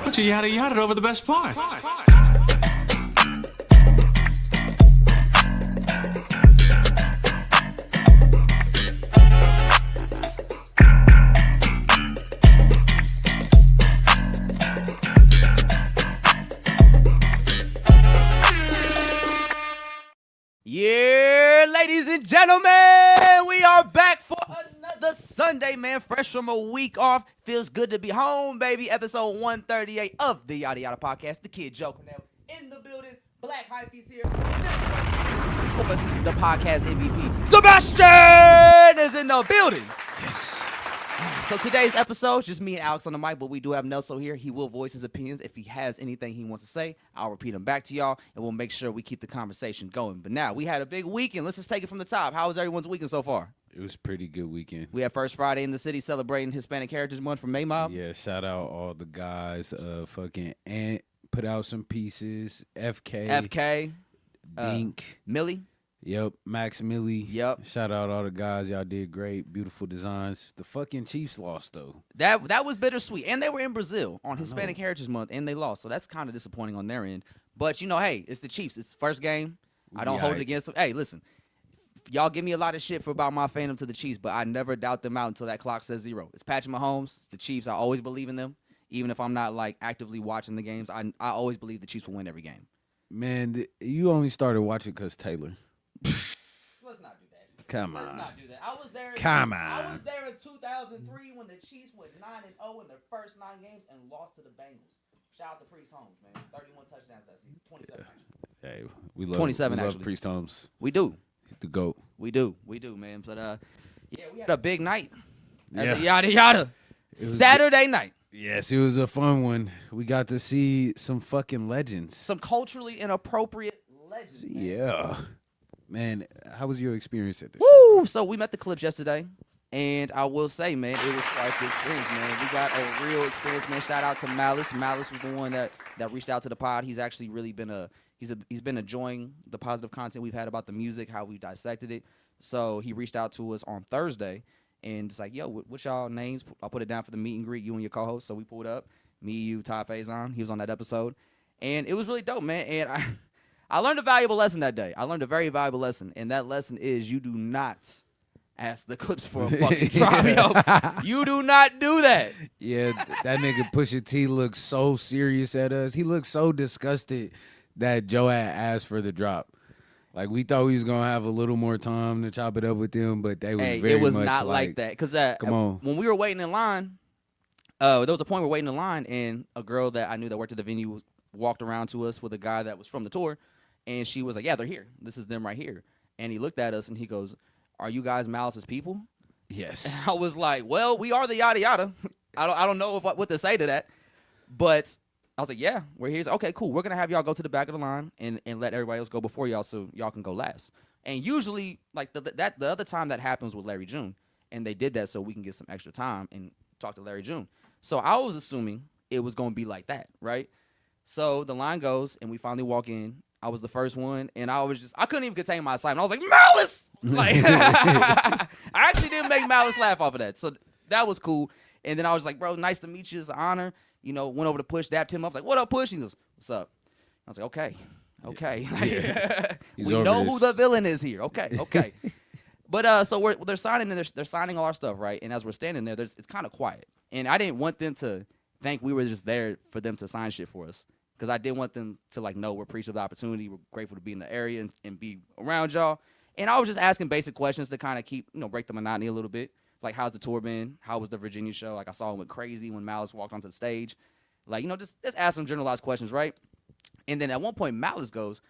But you yada over the best part. Yeah, ladies and gentlemen, we are back for another Sunday, man. Fresh from a week off. Feels good to be home, baby. Episode 138 of the Yadda Yadda podcast. The kid Joe Cornell in the building. Black Hype's here. The podcast MVP, Sebastian, is in the building. Yes. So today's episode, just me and Alex on the mic, but we do have Nelson here. He will voice his opinions. If he has anything he wants to say, I'll repeat them back to y'all, and we'll make sure we keep the conversation going. But now, we had a big weekend. Let's just take it from the top. How was everyone's weekend so far? It was a pretty good weekend. We had First Friday in the city celebrating Hispanic Heritage Month from May Mob. Yeah, shout out all the guys. Fucking Ant put out some pieces. FK. Dink. Millie. Yep. Max Millie. Yep. Shout out all the guys. Y'all did great. Beautiful designs. The fucking Chiefs lost, though. That was bittersweet. And they were in Brazil on Hispanic Heritage Month, and they lost. So that's kind of disappointing on their end. But, you know, hey, it's the Chiefs. It's the first game. I don't hold it against them. Hey, listen. Y'all give me a lot of shit about my fandom to the Chiefs, but I never doubt them out until that clock says 0. It's Patrick Mahomes. It's the Chiefs. I always believe in them. Even if I'm not, like, actively watching the games, I always believe the Chiefs will win every game. Man, you only started watching because Taylor. Let's not do that. Come on. Let's not do that. I was there. Come on. I was there in 2003 when the Chiefs went 9-0 in their first 9 games and lost to the Bengals. Shout out to Priest Holmes, man. 31 touchdowns that season. 27 actually. Hey, we love 27 we love actually. Priest Holmes. We do. The GOAT. We do, man. But yeah, we had a big night. As a Yeah. yada yada. Saturday night. Yes, it was a fun one. We got to see some fucking legends. Some culturally inappropriate legends. Man. Yeah. Man, how was your experience at this? Woo! So we met the Clips yesterday, and I will say, man, it was quite the experience, man. We got a real experience, man. Shout out to Malice. Malice was the one that reached out to the pod. He's actually really been he's been enjoying the positive content we've had about the music, how we dissected it. So he reached out to us on Thursday, and it's like, yo, what's y'all names? I'll put it down for the meet and greet, you and your co-host. So we pulled up, me, you, Todd Faison. He was on that episode, and it was really dope, man. And I learned a valuable lesson that day. I learned a very valuable lesson, and that lesson is you do not ask the Clips for a fucking drop, yo. You do not do that. Yeah, that nigga Pusha T looked so serious at us. He looked so disgusted that Joe had asked for the drop. Like, we thought we was going to have a little more time to chop it up with them, but they was very it was much not like that. Because come on. When we were waiting in line, there was a point we were waiting in line, and a girl that I knew that worked at the venue walked around to us with a guy that was from the tour. And she was like, yeah, they're here. This is them right here. And he looked at us and he goes, are you guys Malice's people? Yes. And I was like, well, we are the yada yada. I don't know what to say to that. But I was like, yeah, we're here. He's like, okay, cool. We're going to have y'all go to the back of the line and let everybody else go before y'all so y'all can go last. And usually, like, the other time that happens with Larry June. And they did that so we can get some extra time and talk to Larry June. So I was assuming it was going to be like that, right? So the line goes and we finally walk in. I was the first one, and I couldn't even contain my excitement. I was like, Malice! Like, I actually didn't make Malice laugh off of that. So that was cool. And then I was like, bro, nice to meet you. It's an honor. You know, went over to Push, dapped him up. I was like, what up, Push? He goes, what's up? I was like, okay. Yeah. We know who the villain is here. Okay. But so they're signing, and they're signing all our stuff, right? And as we're standing there, it's kind of quiet. And I didn't want them to think we were just there for them to sign shit for us. Because I didn't want them to, like, know we're appreciative of the opportunity. We're grateful to be in the area and be around y'all. And I was just asking basic questions to kind of keep, break the monotony a little bit. Like, how's the tour been? How was the Virginia show? Like, I saw him went crazy when Malice walked onto the stage. Like, just ask some generalized questions, right? And then at one point, Malice goes,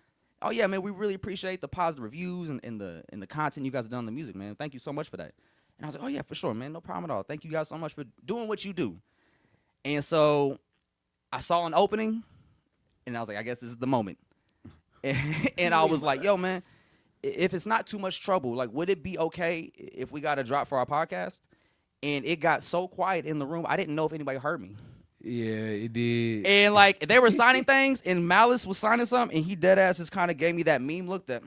oh, yeah, man, we really appreciate the positive reviews and the content you guys have done on the music, man. Thank you so much for that. And I was like, oh, yeah, for sure, man. No problem at all. Thank you guys so much for doing what you do. And so I saw an opening. And I was like, I guess this is the moment. And I was like, yo, man, if it's not too much trouble, like, would it be okay if we got a drop for our podcast? And it got so quiet in the room, I didn't know if anybody heard me. Yeah, it did. And, like, they were signing things, and Malice was signing something, and he deadass just kind of gave me that meme look that.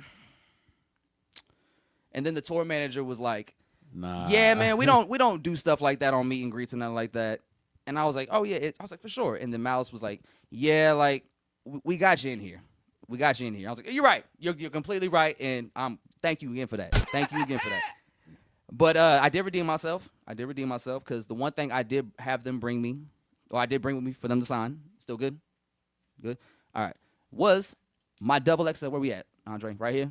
And then the tour manager was like, nah. yeah, man, we don't do stuff like that on meet and greets and nothing like that. And I was like, oh, yeah. I was like, for sure. And then Malice was like, yeah, like, we got you in here. We got you in here. I was like, you're right. You're completely right. And thank you again for that. Thank you again for that. But I did redeem myself. Because the one thing I did have them bring me, or I did bring with me for them to sign, still good? Good? All right. Was my double XL. Where we at, Andre? Right here?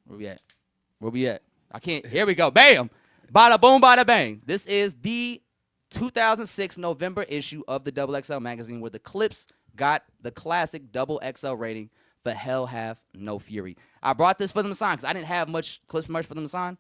Where we at? I can't. Here we go. Bam! Bada boom, bada bang. This is the 2006 November issue of the Double XL magazine where the Clips got the classic Double XL rating for Hell Have No Fury. I brought this for them to sign because I didn't have much Clips merch for them to sign.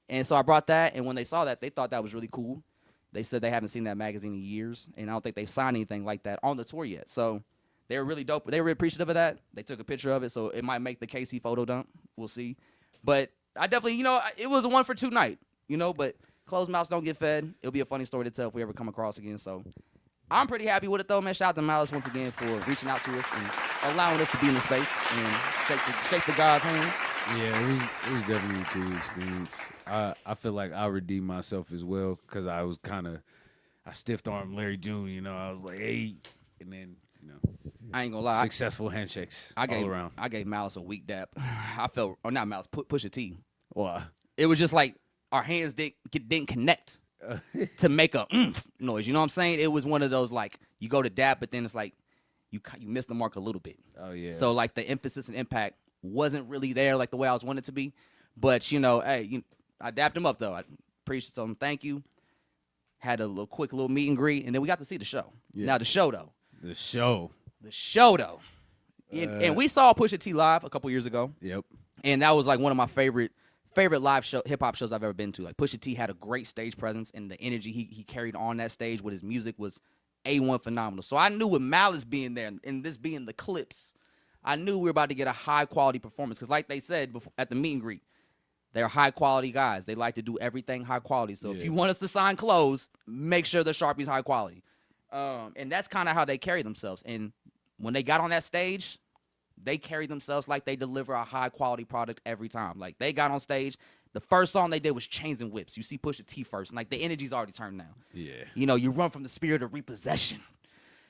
And so I brought that, and when they saw that, they thought that was really cool. They said they haven't seen that magazine in years, and I don't think they've signed anything like that on the tour yet. So they were really dope. They were really appreciative of that. They took a picture of it, so it might make the KC photo dump. We'll see. But I definitely, it was a 1-for-2 night, but closed mouths don't get fed. It'll be a funny story to tell if we ever come across again. So I'm pretty happy with it, though, man. Shout out to Malice once again for reaching out to us and allowing us to be in the space and shake the God's hand. Yeah, it was definitely a cool experience. I feel like I redeemed myself as well because I was I stiff-armed Larry June, I was like, hey, and then, I ain't gonna lie. Successful handshakes all around. I gave Malice a weak dap. I felt, or not Malice, Pusha T. Why? It was just like our hands didn't connect to make a noise. You know what I'm saying? It was one of those like you go to dap, but then it's like you miss the mark a little bit. Oh yeah. So like the emphasis and impact wasn't really there like the way I was wanting it to be. But hey, I dapped him up though. I appreciate him. Thank you. Had a quick little meet and greet, and then we got to see the show. Yeah. Now the show though. And we saw Pusha T live a couple years ago. Yep. And that was like one of my favorite live hip hop shows I've ever been to. Like Pusha T had a great stage presence, and the energy he carried on that stage with his music was A1 phenomenal. So I knew with Malice being there and this being the Clips, I knew we were about to get a high quality performance. Because like they said before, at the meet and greet, they're high quality guys. They like to do everything high quality. So if you want us to sign clothes, make sure the Sharpie's high quality. And that's kind of how they carry themselves. And when they got on that stage, they carry themselves like they deliver a high-quality product every time. Like, they got on stage. The first song they did was Chains and Whips. You see Pusha T first. And, like, the energy's already turned now. Yeah. You run from the spirit of repossession.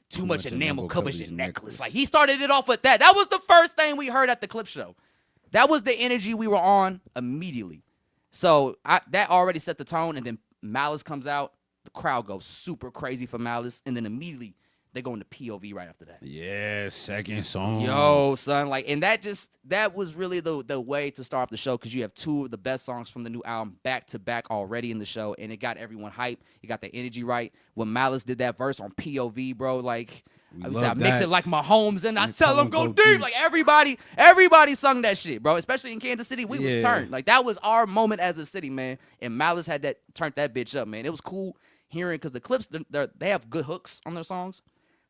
Too much enamel covers your necklace. Like, he started it off with that. That was the first thing we heard at the Clip Show. That was the energy we were on immediately. So, that already set the tone. And then Malice comes out. The crowd goes super crazy for Malice. And then immediately they go into POV right after that. Yeah, second song. Yo, son, and that was really the way to start off the show because you have two of the best songs from the new album back to back already in the show, and it got everyone hyped. You got the energy right. When Malice did that verse on POV, bro, like I mix it like Mahomes and I tell him go deep. Like everybody sung that shit, bro. Especially in Kansas City, we was turned. Like that was our moment as a city, man. And Malice had turned that bitch up, man. It was cool hearing because the Clips they have good hooks on their songs.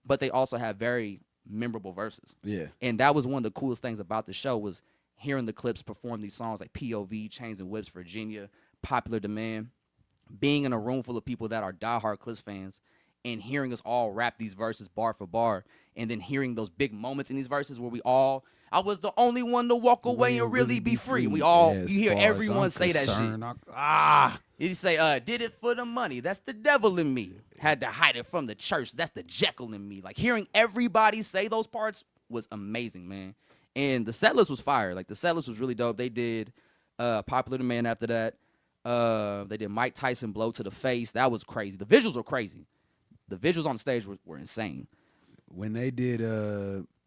But they also have very memorable verses. Yeah. And that was one of the coolest things about the show was hearing the Clips perform these songs like POV, Chains and Whips, Virginia, Popular Demand, being in a room full of people that are diehard Clips fans and hearing us all rap these verses bar for bar and then hearing those big moments in these verses where I was the only one to walk away and really be free. We all, you hear everyone say that shit. You say, did it for the money. That's the devil in me. Had to hide it from the church. That's the Jekyll in me. Like, hearing everybody say those parts was amazing, man. And the set list was fire. Like, the set list was really dope. They did Popular Demand after that. They did Mike Tyson Blow to the Face. That was crazy. The visuals were crazy. The visuals on the stage were insane. When they did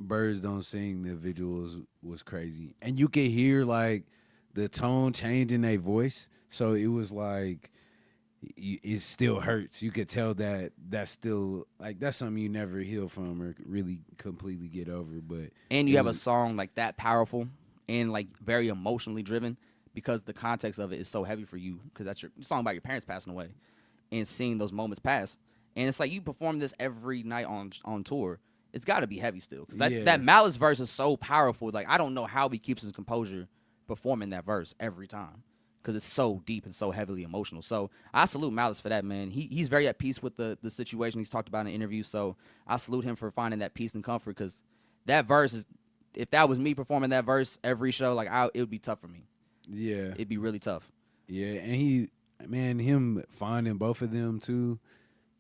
Birds Don't Sing, the visuals was crazy. And you could hear, like, the tone change in their voice. So it was like, it still hurts. You could tell that's still, like, that's something you never heal from or really completely get over. And you have a song, like, that powerful and, like, very emotionally driven because the context of it is so heavy for you because that's your song about your parents passing away and seeing those moments pass. And it's like you perform this every night on tour. It's got to be heavy still. Because that Malice verse is so powerful. Like, I don't know how he keeps his composure performing that verse every time. Because it's so deep and so heavily emotional. So I salute Malice for that, man. He's very at peace with the situation he's talked about in interviews. So I salute him for finding that peace and comfort because that verse is, if that was me performing that verse every show, like it would be tough for me. Yeah. It'd be really tough. Yeah, and him finding both of them too,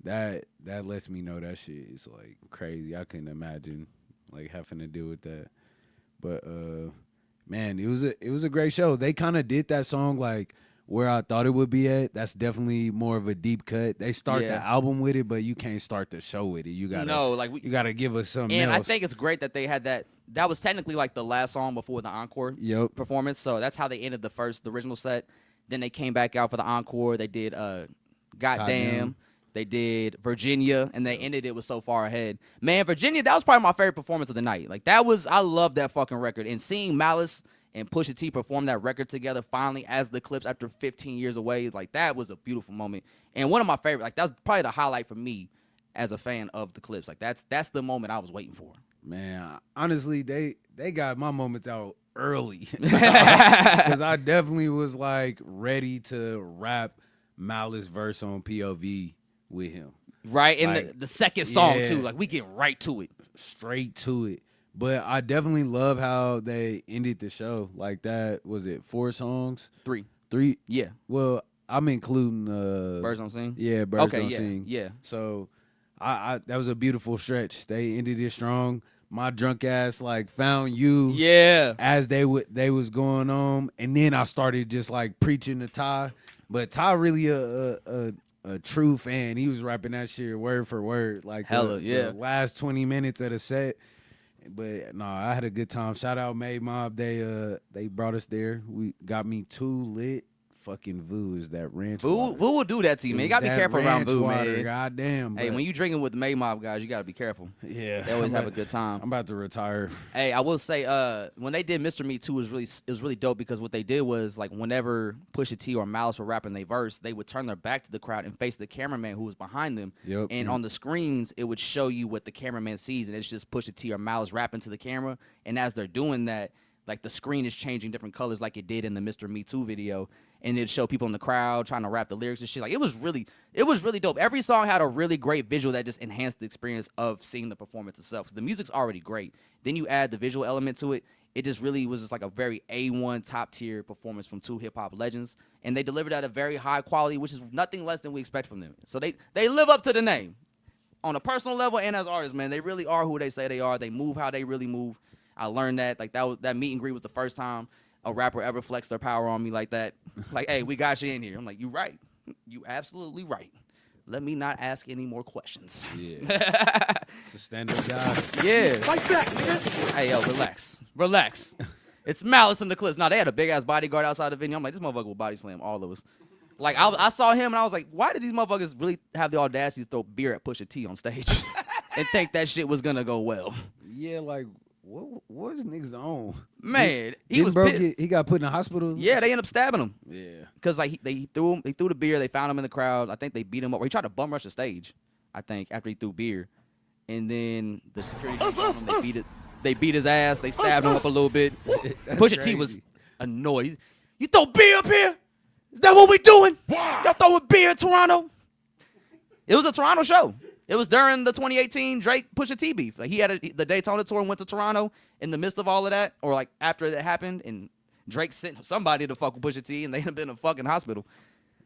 that lets me know that shit is like crazy. I couldn't imagine like having to deal with that. But man, it was a great show. They kind of did that song like where I thought it would be at. That's definitely more of a deep cut. They start the album with it, but you can't start the show with it. You gotta you gotta give us something and else. I think it's great that they had that. That was technically like the last song before the encore performance. So that's how they ended the original set. Then they came back out for the encore. They did Goddamn. They did Virginia, and they ended it with So Far Ahead. Man, Virginia, that was probably my favorite performance of the night. Like I love that fucking record. And seeing Malice and Pusha T perform that record together finally as the Clips after 15 years away, like that was a beautiful moment. And one of my favorite, like that was probably the highlight for me as a fan of the Clips. Like that's the moment I was waiting for. Man, honestly, they got my moments out early because I definitely was like ready to rap Malice verse on POV with him. Right, and like, the second song too. Like we get right to it, straight to it. But I definitely love how they ended the show like that. Was it 4 songs? 3. Yeah. Well, I'm including Birds Don't Sing. Yeah, Birds Don't Sing. Yeah. So I that was a beautiful stretch. They ended it strong. My drunk ass like found you. Yeah. As they was going on, and then I started just like preaching to Ty. But Ty really a true fan. He was rapping that shit word for word, like the last 20 minutes of the set. But no, I had a good time. Shout out Made Mob. They brought us there. We got me 2 lit fucking Voo is that ranch water. Voo will do that to you, man. You gotta be careful around Voo, man. Goddamn. Hey, when you drinking with the Made Mob guys, you gotta be careful. Yeah, they always have a good time. I'm about to retire. Hey, I will say, when they did Mr. Me Too, it was really dope because what they did was like whenever Pusha T or Malice were rapping their verse, they would turn their back to the crowd and face the cameraman who was behind them. Yep. And on the screens, it would show you what the cameraman sees, and it's just Pusha T or Malice rapping to the camera. And as they're doing that, like the screen is changing different colors, like it did in the Mr. Me Too video. And it'd show people in the crowd trying to rap the lyrics and shit. Like it was really dope. Every song had a really great visual that just enhanced the experience of seeing the performance itself. So the music's already great. Then you add the visual element to it. It just really was just like a very A1 top tier performance from 2 hip hop legends. And they delivered at a very high quality, which is nothing less than we expect from them. So they live up to the name. On a personal level and as artists, man, they really are who they say they are. They move how they really move. I learned that. Like that meet and greet was the first time a rapper ever flexed their power on me like that. Like, hey, we got you in here. I'm like, you right. You absolutely right. Let me not ask any more questions. Yeah. It's a standard job. Yeah. Like that, nigga. Hey, yo, relax. It's Malice in the Clips. Now, they had a big-ass bodyguard outside the venue. I'm like, this motherfucker will body slam all of us. Like, I saw him, and I was like, why did these motherfuckers really have the audacity to throw beer at Pusha T on stage and think that shit was going to go well? Yeah, like, what was niggas on? Man, he was pissed. He got put in the hospital? Yeah, they ended up stabbing him. Yeah. Because, like, they threw the beer. They found him in the crowd. I think they beat him up. Or he tried to bum rush the stage, I think, after he threw beer. And then the security found him. They beat his ass. They stabbed him up a little bit. Pusha T was annoyed. You throw beer up here? Is that what we doing? Y'all throwing beer in Toronto? It was a Toronto show. It was during the 2018 Drake Pusha T beef. Like he had the Daytona tour and went to Toronto in the midst of all of that, or like after that happened, and Drake sent somebody to fuck with Pusha T, and they had been in a fucking hospital.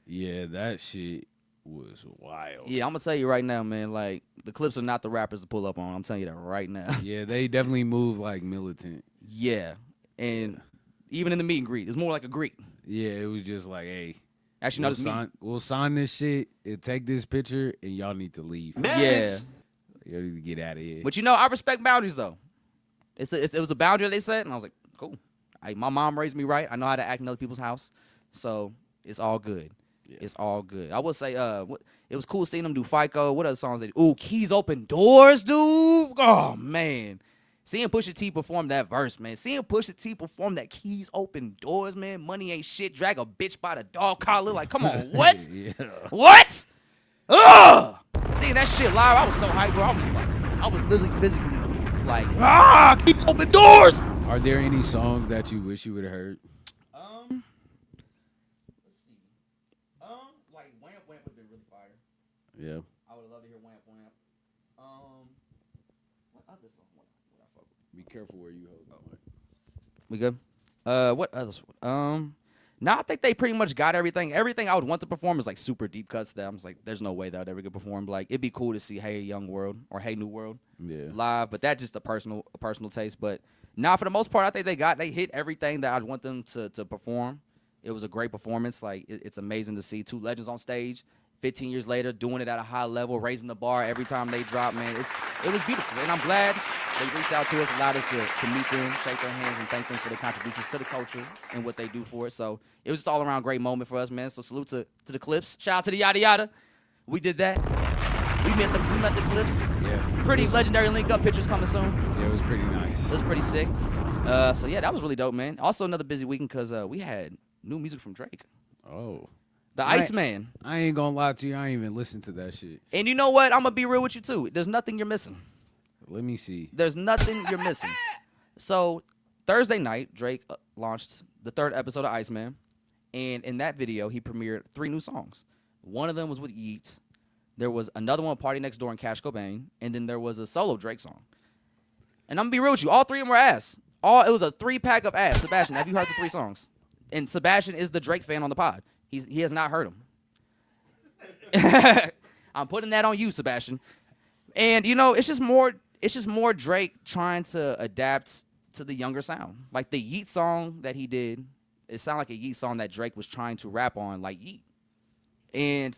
Yeah, that shit was wild. Yeah, I'm gonna tell you right now, man. Like the Clips are not the rappers to pull up on. I'm telling you that right now. Yeah, they definitely move like militant. Yeah, and even in the meet and greet, it's more like a greet. Yeah, it was just like, hey. Actually, we'll sign this shit and take this picture, and y'all need to leave. Yeah. Y'all need to get out of here. But, I respect boundaries, though. It was a boundary they set, and I was like, cool. My mom raised me right. I know how to act in other people's house. So, it's all good. Yeah. It's all good. I will say, it was cool seeing them do FICO. What other songs they do? Ooh, Keys Open Doors, dude. Oh, man. Seeing Pusha T perform that verse, man. Seeing Pusha T perform that Keys Open Doors, man. Money ain't shit. Drag a bitch by the dog collar. Like, come on, what? Yeah. What? Ugh! Seeing that shit live, I was so hyped, bro. I was literally physically like, Keys Open Doors! Are there any songs that you wish you would have heard? Let's see. Like, Wamp Wamp would have been really fire. Yeah. I would love to hear Wamp Wamp. What other song? Be careful where you hold. We good? What others? Now I think they pretty much got everything. Everything I would want to perform is like super deep cuts that I'm just like, there's no way that would ever get performed. Like it'd be cool to see Hey Young World or Hey New World live, but that's just a personal taste. But now for the most part, I think they hit everything that I'd want them to perform. It was a great performance. Like it's amazing to see two legends on stage 15 years later doing it at a high level, raising the bar every time they drop, man. It was beautiful, and I'm glad they reached out to us, allowed us to meet them, shake their hands, and thank them for their contributions to the culture and what they do for it. So it was just all around great moment for us, man. So salute to the Clips. Shout out to the Yadda Yadda. We did that. We met the Clips. Yeah. Pretty legendary link-up pictures coming soon. Yeah, it was pretty nice. It was pretty sick. So yeah, that was really dope, man. Also another busy weekend because we had new music from Drake. Oh. The Iceman. I ain't gonna lie to you. I ain't even listened to that shit. And you know what? I'm going to be real with you, too. There's nothing you're missing. Let me see. There's nothing you're missing. So Thursday night, Drake launched the 3rd episode of Iceman. And in that video, he premiered 3 new songs. One of them was with Yeet. There was another one, Party Next Door and Cash Cobain. And then there was a solo Drake song. And I'm going to be real with you. All 3 of them were ass. It was a 3-pack of ass. Sebastian, have you heard the 3 songs? And Sebastian is the Drake fan on the pod. He has not heard them. I'm putting that on you, Sebastian. And you know, it's just more Drake trying to adapt to the younger sound. Like the Yeet song that he did, it sounded like a Yeet song that Drake was trying to rap on, like Yeet. And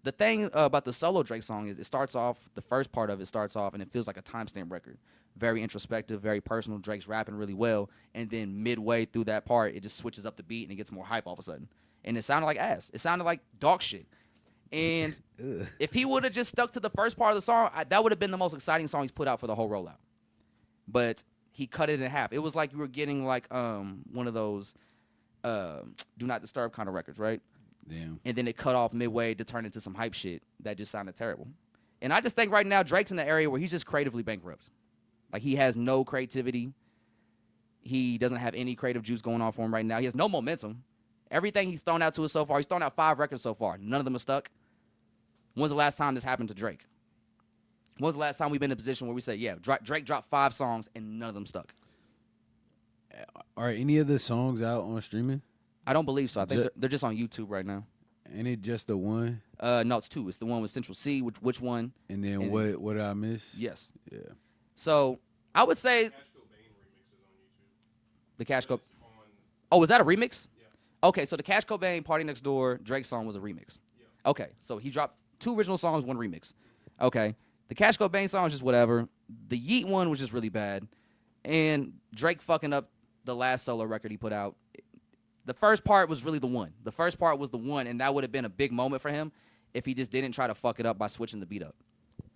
the thing about the solo Drake song is it starts off, the first part of it starts off, and it feels like a timestamp record. Very introspective, very personal. Drake's rapping really well. And then midway through that part, it just switches up the beat and it gets more hype all of a sudden. And it sounded like ass. It sounded like dog shit. And if he would have just stuck to the first part of the song, that would have been the most exciting song he's put out for the whole rollout. But he cut it in half. It was like you were getting like one of those Do Not Disturb kind of records, right? Damn. And then it cut off midway to turn into some hype shit that just sounded terrible. And I just think right now Drake's in the area where he's just creatively bankrupt. Like he has no creativity. He doesn't have any creative juice going on for him right now. He has no momentum. Everything he's thrown out to us so far, he's thrown out 5 records so far. None of them are stuck. When's the last time this happened to Drake? When's the last time we've been in a position where we say, yeah, Drake dropped 5 songs and none of them stuck? Are any of the songs out on streaming? I don't believe so. I think they're just on YouTube right now. Ain't it just the one? No, it's 2. It's the one with Central C, which one? And then what did I miss? Yes. Yeah. So I would say the Cash Cobain. Oh, was that a remix? Okay, so the Cash Cobain Party Next Door Drake song was a remix. Yeah. Okay, so he dropped 2 original songs, 1 remix. Okay, the Cash Cobain song was just whatever. The Yeet one was just really bad. And Drake fucking up the last solo record he put out. The first part was really the one. The first part was the one, and that would have been a big moment for him if he just didn't try to fuck it up by switching the beat up.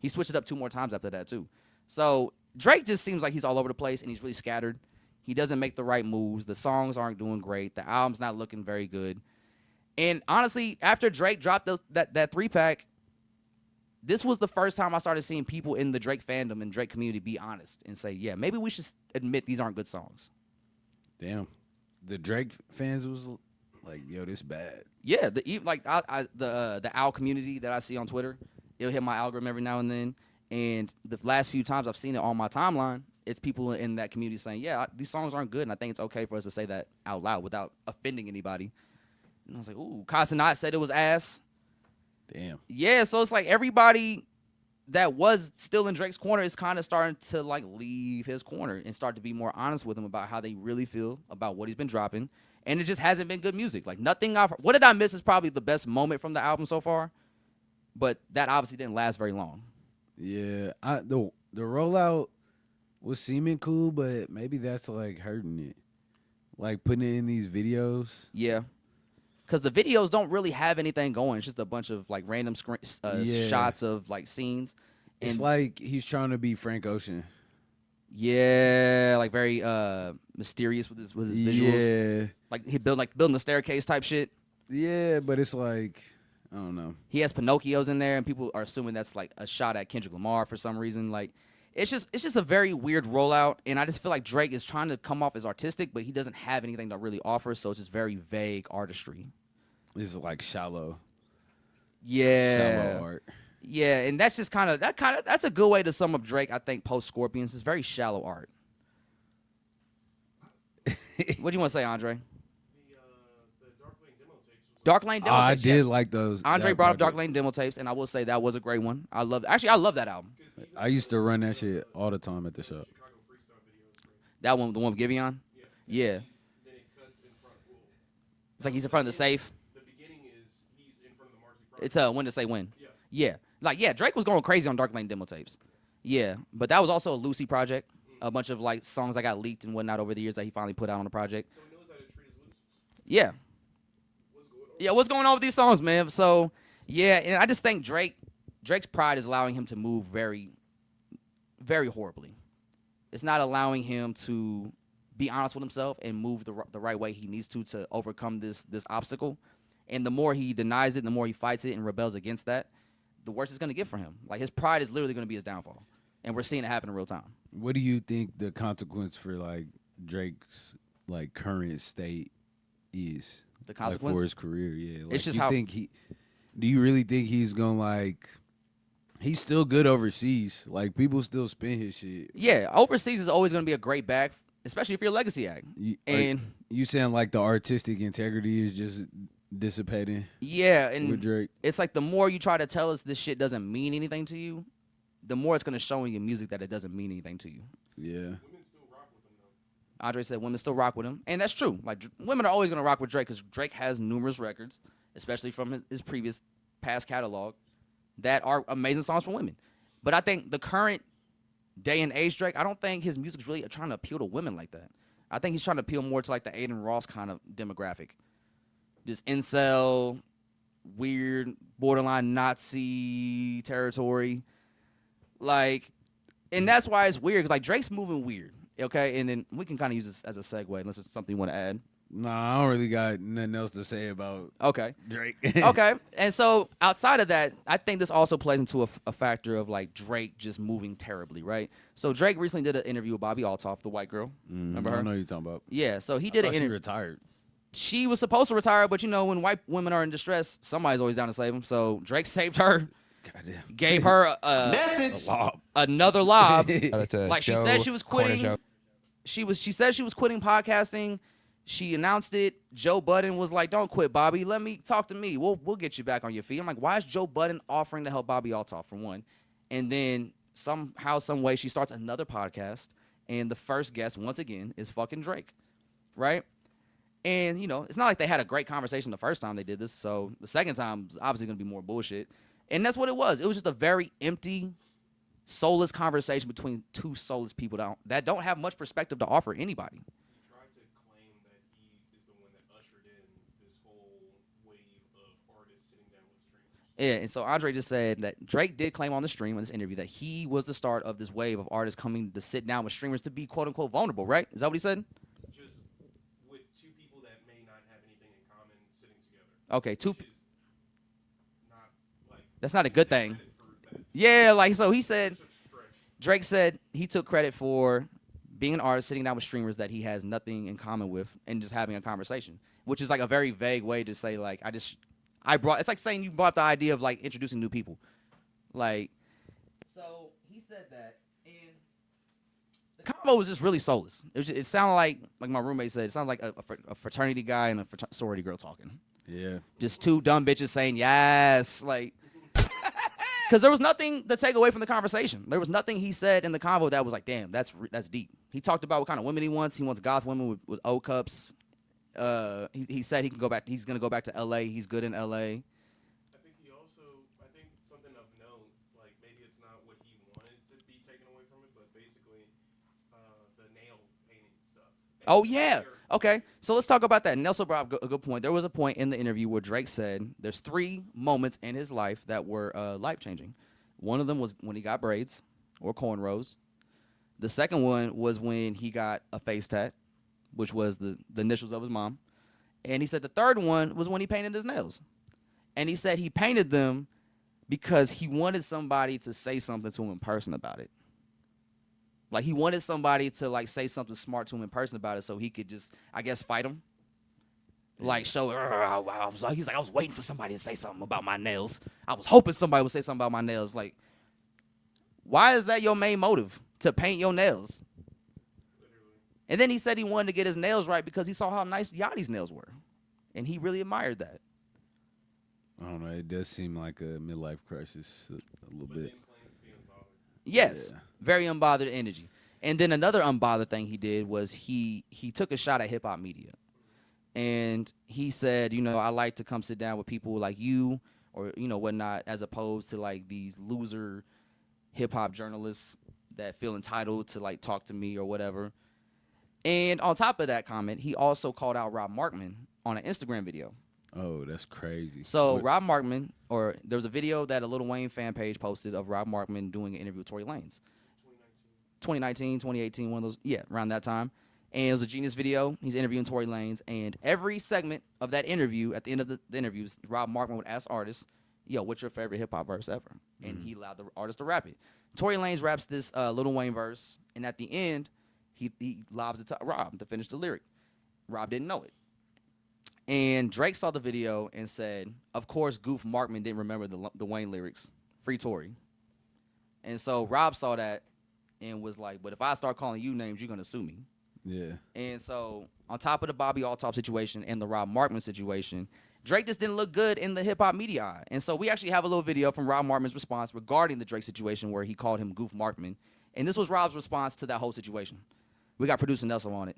He switched it up 2 more times after that, too. So Drake just seems like he's all over the place, and he's really scattered. He doesn't make the right moves. The songs aren't doing great. The album's not looking very good. And honestly, after Drake dropped that 3-pack, this was the first time I started seeing people in the Drake fandom and Drake community be honest and say, yeah, maybe we should admit these aren't good songs. Damn. The Drake fans was like, yo, this bad. Yeah, the Owl community that I see on Twitter, it'll hit my algorithm every now and then. And the last few times I've seen it on my timeline, it's people in that community saying, yeah, these songs aren't good, and I think it's okay for us to say that out loud without offending anybody. And I was like, ooh, Casanat said it was ass. Damn. Yeah, so it's like everybody that was still in Drake's corner is kind of starting to like leave his corner and start to be more honest with him about how they really feel about what he's been dropping. And it just hasn't been good music. Like nothing What Did I Miss is probably the best moment from the album so far, but that obviously didn't last very long. Yeah, the rollout was seeming cool, but maybe that's like hurting it. Like putting it in these videos. Yeah. Because the videos don't really have anything going. It's just a bunch of like random shots of like scenes. It's like he's trying to be Frank Ocean. Yeah, like very mysterious with his visuals. Yeah. Like he building the staircase type shit. Yeah, but it's like, I don't know. He has Pinocchios in there, and people are assuming that's like a shot at Kendrick Lamar for some reason. Like, it's just a very weird rollout, and I just feel like Drake is trying to come off as artistic, but he doesn't have anything to really offer, so it's just very vague artistry. It's like shallow. Yeah. Shallow art. Yeah, and that's just that's a good way to sum up Drake, I think, post Scorpions. It's very shallow art. What do you want to say, Andre? The Dark Lane demo I tapes. did yes. like those. Andre that brought up Dark project. Lane demo tapes, and I will say that was a great one. I love that album. I used to run that shit all the time at the shop. That one, the one with Giveon. Yeah. It's like he's in front of the safe. The beginning is he's in front of the Marcy Project. It's when to say when. Yeah. Like Drake was going crazy on Dark Lane demo tapes. Yeah, but that was also a Lucy project. A bunch of like songs that got leaked and whatnot over the years that he finally put out on the project. So he knows how to treat his losers. Yeah. What's going on? Yeah, what's going on with these songs, man? So, yeah, and I just think Drake's pride is allowing him to move very, very horribly. It's not allowing him to be honest with himself and move the right way he needs to overcome this obstacle. And the more he denies it, the more he fights it and rebels against that, the worse it's going to get for him. Like, his pride is literally going to be his downfall. And we're seeing it happen in real time. What do you think the consequence for like Drake's like current state is? The consequence? Like, for his career, yeah. Like, It's just do you really think he's gonna like? He's still good overseas. Like, people still spin his shit. Yeah, overseas is always going to be a great bag, especially if you're a legacy act. You saying like the artistic integrity is just dissipating? Yeah, and with Drake, it's like the more you try to tell us this shit doesn't mean anything to you, the more it's going to show in your music that it doesn't mean anything to you. yeah. Women still rock with him though. Andre said women still rock with him, and that's true. Like, women are always going to rock with Drake because Drake has numerous records, especially from his previous past catalog, that are amazing songs for women. But I think the current day and age Drake, I don't think his music's really trying to appeal to women like that. I think he's trying to appeal more to like the Aiden Ross kind of demographic. This incel, weird, borderline Nazi territory. Like, and that's why it's weird. 'Cause like, Drake's moving weird, okay? And then we can kind of use this as a segue unless there's something you want to add. Nah, I don't really got nothing else to say about Okay. Drake. Okay. And so outside of that, I think this also plays into a factor of like Drake just moving terribly, right? So Drake recently did an interview with Bobby Altoff, the white girl. Remember her? I know you're talking about. Yeah. So he did an She interview. retired. She was supposed to retire, but you know, when white women are in distress, somebody's always down to save them. So Drake saved her, Goddamn. gave her Message. another lob. Shout out to Like, she Joe, said she was Corner quitting. Joe. She said she was quitting podcasting. She announced it. Joe Budden was like, "Don't quit, Bobby. Let me talk to me. We'll get you back on your feet." I'm like, why is Joe Budden offering to help Bobby Altoff, for one? And then somehow, some way, she starts another podcast, and the first guest, once again, is fucking Drake, right? And, you know, it's not like they had a great conversation the first time they did this, so the second time is obviously going to be more bullshit. And that's what it was. It was just a very empty, soulless conversation between two soulless people that don't have much perspective to offer anybody. He tried to claim that he is the one that ushered in this whole wave of artists sitting down with streamers. Yeah, and so Andre just said that Drake did claim on the stream in this interview that he was the start of this wave of artists coming to sit down with streamers to be quote-unquote vulnerable, right? Is that what he said? Just with two people that may not have anything in common sitting together. Okay, Which is not like that's not a good thing. credit for that. Yeah, like, so he said, Such a stretch. Drake said he took credit for being an artist sitting down with streamers that he has nothing in common with and just having a conversation, which is like a very vague way to say, like, it's like saying you brought the idea of like introducing new people. Like, so he said that, and the combo was just really soulless. It sounded like my roommate said, it sounds like a fraternity guy and a sorority girl talking. Yeah. Just two dumb bitches saying yes, like, because there was nothing to take away from the conversation. There was nothing he said in the convo that was like, damn, that's deep. He talked about what kind of women he wants. He wants goth women with O cups. He said he can go back. He's gonna go back to L.A. He's good in L.A. I think something of note, like maybe it's not what he wanted to be taken away from it, but basically the nail painting stuff. Oh, yeah. Okay, so let's talk about that. Nelson brought up a good point. There was a point in the interview where Drake said there's 3 moments in his life that were life-changing. One of them was when he got braids or cornrows. The second one was when he got a face tat, which was the initials of his mom. And he said the third one was when he painted his nails. And he said he painted them because he wanted somebody to say something to him in person about it. Like, he wanted somebody to, like, say something smart to him in person about it so he could just, I guess, fight him. Like, show, he's like, I was waiting for somebody to say something about my nails. I was hoping somebody would say something about my nails. Like, why is that your main motive, to paint your nails? And then he said he wanted to get his nails right because he saw how nice Yachty's nails were. And he really admired that. I don't know. It does seem like a midlife crisis a little bit. Yes, Yeah. very unbothered energy. And then another unbothered thing he did was he took a shot at hip hop media, and he said, I like to come sit down with people like you or whatnot, as opposed to like these loser hip hop journalists that feel entitled to like talk to me or whatever. And on top of that comment, he also called out Rob Markman on an Instagram video. Oh, that's crazy. So Rob Markman, or there was a video that a Lil Wayne fan page posted of Rob Markman doing an interview with Tory Lanez. 2019, 2018, one of those, around that time. And it was a genius video. He's interviewing Tory Lanez, and every segment of that interview, at the end of the interviews, Rob Markman would ask artists, "Yo, what's your favorite hip hop verse ever?" And he allowed the artist to rap it. Tory Lanez raps this Lil Wayne verse, and at the end, he lobs it to Rob to finish the lyric. Rob didn't know it. And Drake saw the video and said, of course, Goof Markman didn't remember the Wayne lyrics. Free Tory. And so Rob saw that and was like, but if I start calling you names, you're going to sue me. Yeah. And so on top of the Bobby Altop situation and the Rob Markman situation, Drake just didn't look good in the hip-hop media eye. And so we actually have a little video from Rob Markman's response regarding the Drake situation where he called him Goof Markman. And this was Rob's response to that whole situation. We got producer Nelson on it.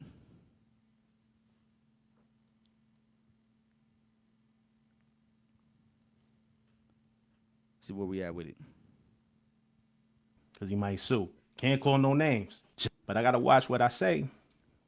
See where we at with it. Because he might sue. Can't call no names. But I got to watch what I say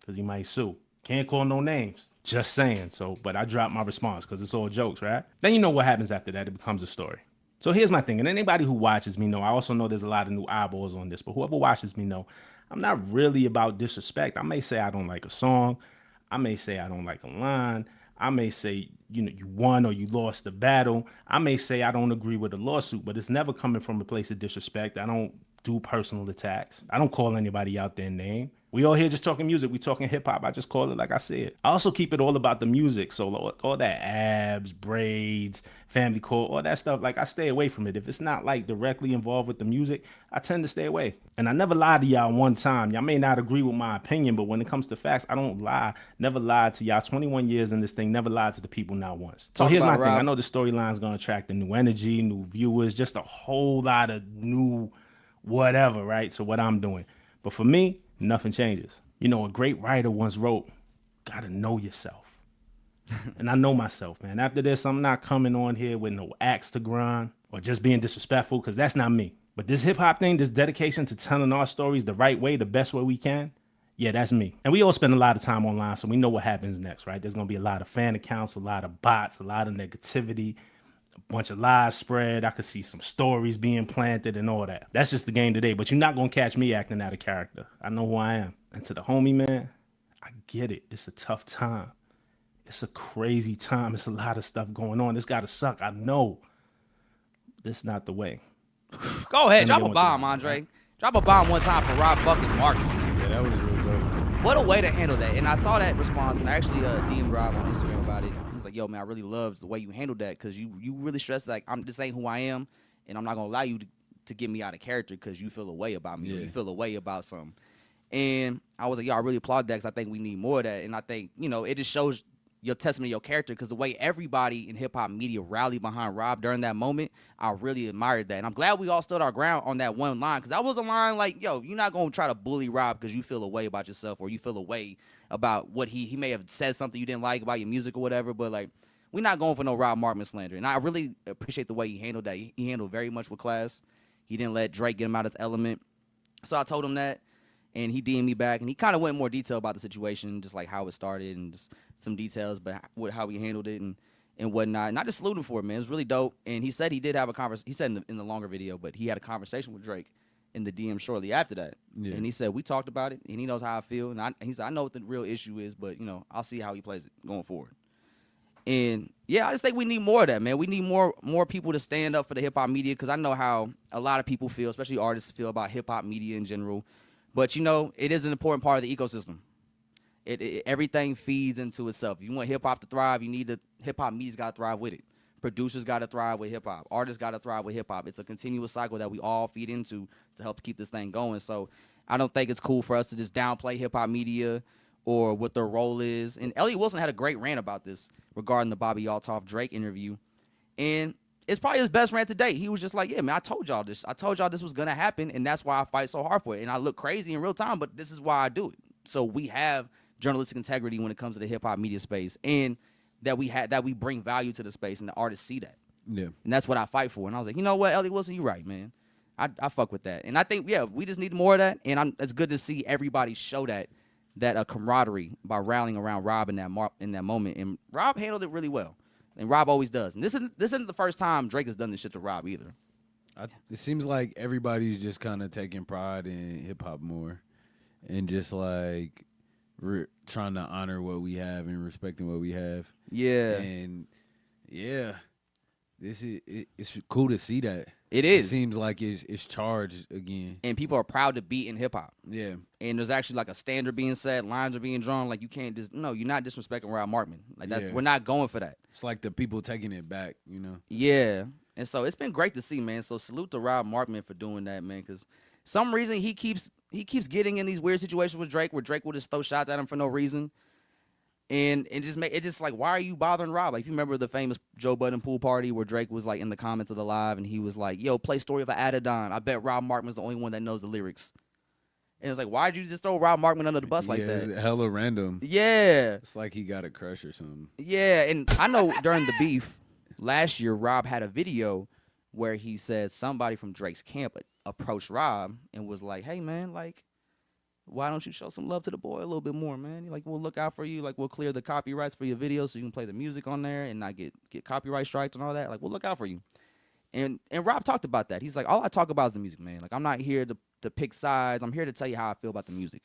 because he might sue. Can't call no names. Just saying. So, but I dropped my response because it's all jokes, right? Then you know what happens after that. It becomes a story. So here's my thing. And anybody who watches me know, I also know there's a lot of new eyeballs on this, but whoever watches me know, I'm not really about disrespect. I may say I don't like a song. I may say I don't like a line. I may say, you won or you lost the battle. I may say I don't agree with the lawsuit, but it's never coming from a place of disrespect. I don't do personal attacks. I don't call anybody out their name. We all here just talking music. We talking hip hop. I just call it like I said. I also keep it all about the music. So all that abs, braids, family court, all that stuff, like I stay away from it. If it's not like directly involved with the music, I tend to stay away. And I never lied to y'all one time. Y'all may not agree with my opinion, but when it comes to facts, I don't lie. Never lied to y'all. 21 years in this thing, never lied to the people not once. So here's my thing. I know the storyline's going to attract a new energy, new viewers, just a whole lot of new whatever, right? So what I'm doing. But for me, nothing changes. A great writer once wrote, gotta know yourself. And I know myself, man. After this, I'm not coming on here with no axe to grind or just being disrespectful, because that's not me. But this hip hop thing, this dedication to telling our stories the right way, the best way we can, yeah, that's me. And we all spend a lot of time online, so we know what happens next, right? There's gonna be a lot of fan accounts, a lot of bots, a lot of negativity, a bunch of lies spread. I could see some stories being planted and all that. That's just the game today. But you're not going to catch me acting out of character. I know who I am. And to the homie, man, I get it. It's a tough time. It's a crazy time. It's a lot of stuff going on. This got to suck. I know. This is not the way. Go ahead. Drop a bomb, Andre. Drop a bomb one time for Rob fucking Markman. Yeah, that was real dope. What a way to handle that. And I saw that response, and I actually DM'd Rob on Instagram about it. I was like, yo, man, I really love the way you handled that, because you really stressed, like, this ain't who I am, and I'm not going to allow you to get me out of character because you feel a way about me or you feel a way about something. And I was like, yo, I really applaud that, because I think we need more of that. And I think, it just shows your testament of your character, because the way everybody in hip-hop media rallied behind Rob during that moment, I really admired that. And I'm glad we all stood our ground on that one line, because that was a line like, yo, you're not going to try to bully Rob because you feel a way about yourself or you feel a way about what he may have said something you didn't like about your music or whatever, but, like, we're not going for no Rob Markman slander. And I really appreciate the way he handled that. He handled very much with class. He didn't let Drake get him out of his element. So I told him that, and he DM'd me back, and he kind of went in more detail about the situation, just like how it started and just some details, but how he handled it and whatnot. And I just salute him for it, man. It was really dope. And he said he did have a conversation. He said in the longer video, but he had a conversation with Drake in the DM shortly after that. Yeah. And he said, we talked about it, and he knows how I feel. And he said, I know what the real issue is, but, I'll see how he plays it going forward. And, yeah, I just think we need more of that, man. We need more people to stand up for the hip-hop media, because I know how a lot of people feel, especially artists feel about hip-hop media in general. But, it is an important part of the ecosystem. Everything feeds into itself. If you want hip-hop to thrive, hip-hop media's got to thrive with it. Producers got to thrive with hip-hop. Artists got to thrive with hip-hop. It's a continuous cycle that we all feed into to help keep this thing going. So I don't think it's cool for us to just downplay hip-hop media or what their role is. And Elliot Wilson had a great rant about this regarding the Bobby Altop Drake interview. And it's probably his best rant to date. He was just like, yeah, man, I told y'all this. I told y'all this was going to happen, and that's why I fight so hard for it. And I look crazy in real time, but this is why I do it. So we have journalistic integrity when it comes to the hip-hop media space, and that we bring value to the space, and the artists see that. Yeah. And that's what I fight for. And I was like, you know what, Elliot Wilson, you're right, man. I fuck with that. And I think, yeah, we just need more of that. And it's good to see everybody show that camaraderie by rallying around Rob in that moment. And Rob handled it really well. And Rob always does. And this isn't the first time Drake has done this shit to Rob either. It seems like everybody's just kind of taking pride in hip hop more, and just like trying to honor what we have and respecting what we have. Yeah. And yeah, it's cool to see that. It is. It seems like it's charged again. And people are proud to be in hip hop. Yeah. And there's actually like a standard being set, lines are being drawn. Like you can't you're not disrespecting Rob Markman. Like that, we're not going for that. It's like the people taking it back, you know? Yeah. And so it's been great to see, man. So salute to Rob Markman for doing that, man. Because some reason he keeps getting in these weird situations with Drake, where Drake will just throw shots at him for no reason. And it just like, why are you bothering Rob? Like, if you remember the famous Joe Budden pool party where Drake was like in the comments of the live and he was like, yo, play Story of a Adidon. I bet Rob Markman's the only one that knows the lyrics. And it's like, why'd you just throw Rob Markman under the bus like that? It's hella random. Yeah. It's like he got a crush or something. Yeah, and I know during the beef last year, Rob had a video where he said somebody from Drake's camp approached Rob and was like, hey, man, like, why don't you show some love to the boy a little bit more, man? Like, we'll look out for you. Like, we'll clear the copyrights for your video so you can play the music on there and not get copyright striked and all that. Like, we'll look out for you. And Rob talked about that. He's like, all I talk about is the music, man. Like, I'm not here to pick sides. I'm here to tell you how I feel about the music.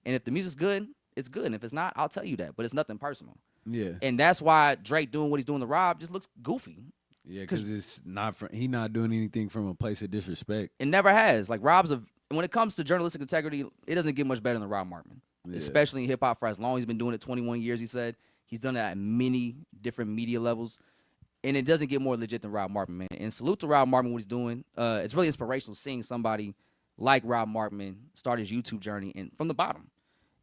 And if the music's good, it's good. And if it's not, I'll tell you that. But it's nothing personal. Yeah. And that's why Drake doing what he's doing to Rob just looks goofy. Yeah, because it's not he not doing anything from a place of disrespect. It never has. Like, when it comes to journalistic integrity, it doesn't get much better than Rob Markman, especially in hip hop for as long as he's been doing it, 21 years, he said. He's done it at many different media levels, and it doesn't get more legit than Rob Markman, man. And salute to Rob Markman, what he's doing. It's really inspirational seeing somebody like Rob Markman start his YouTube journey and from the bottom.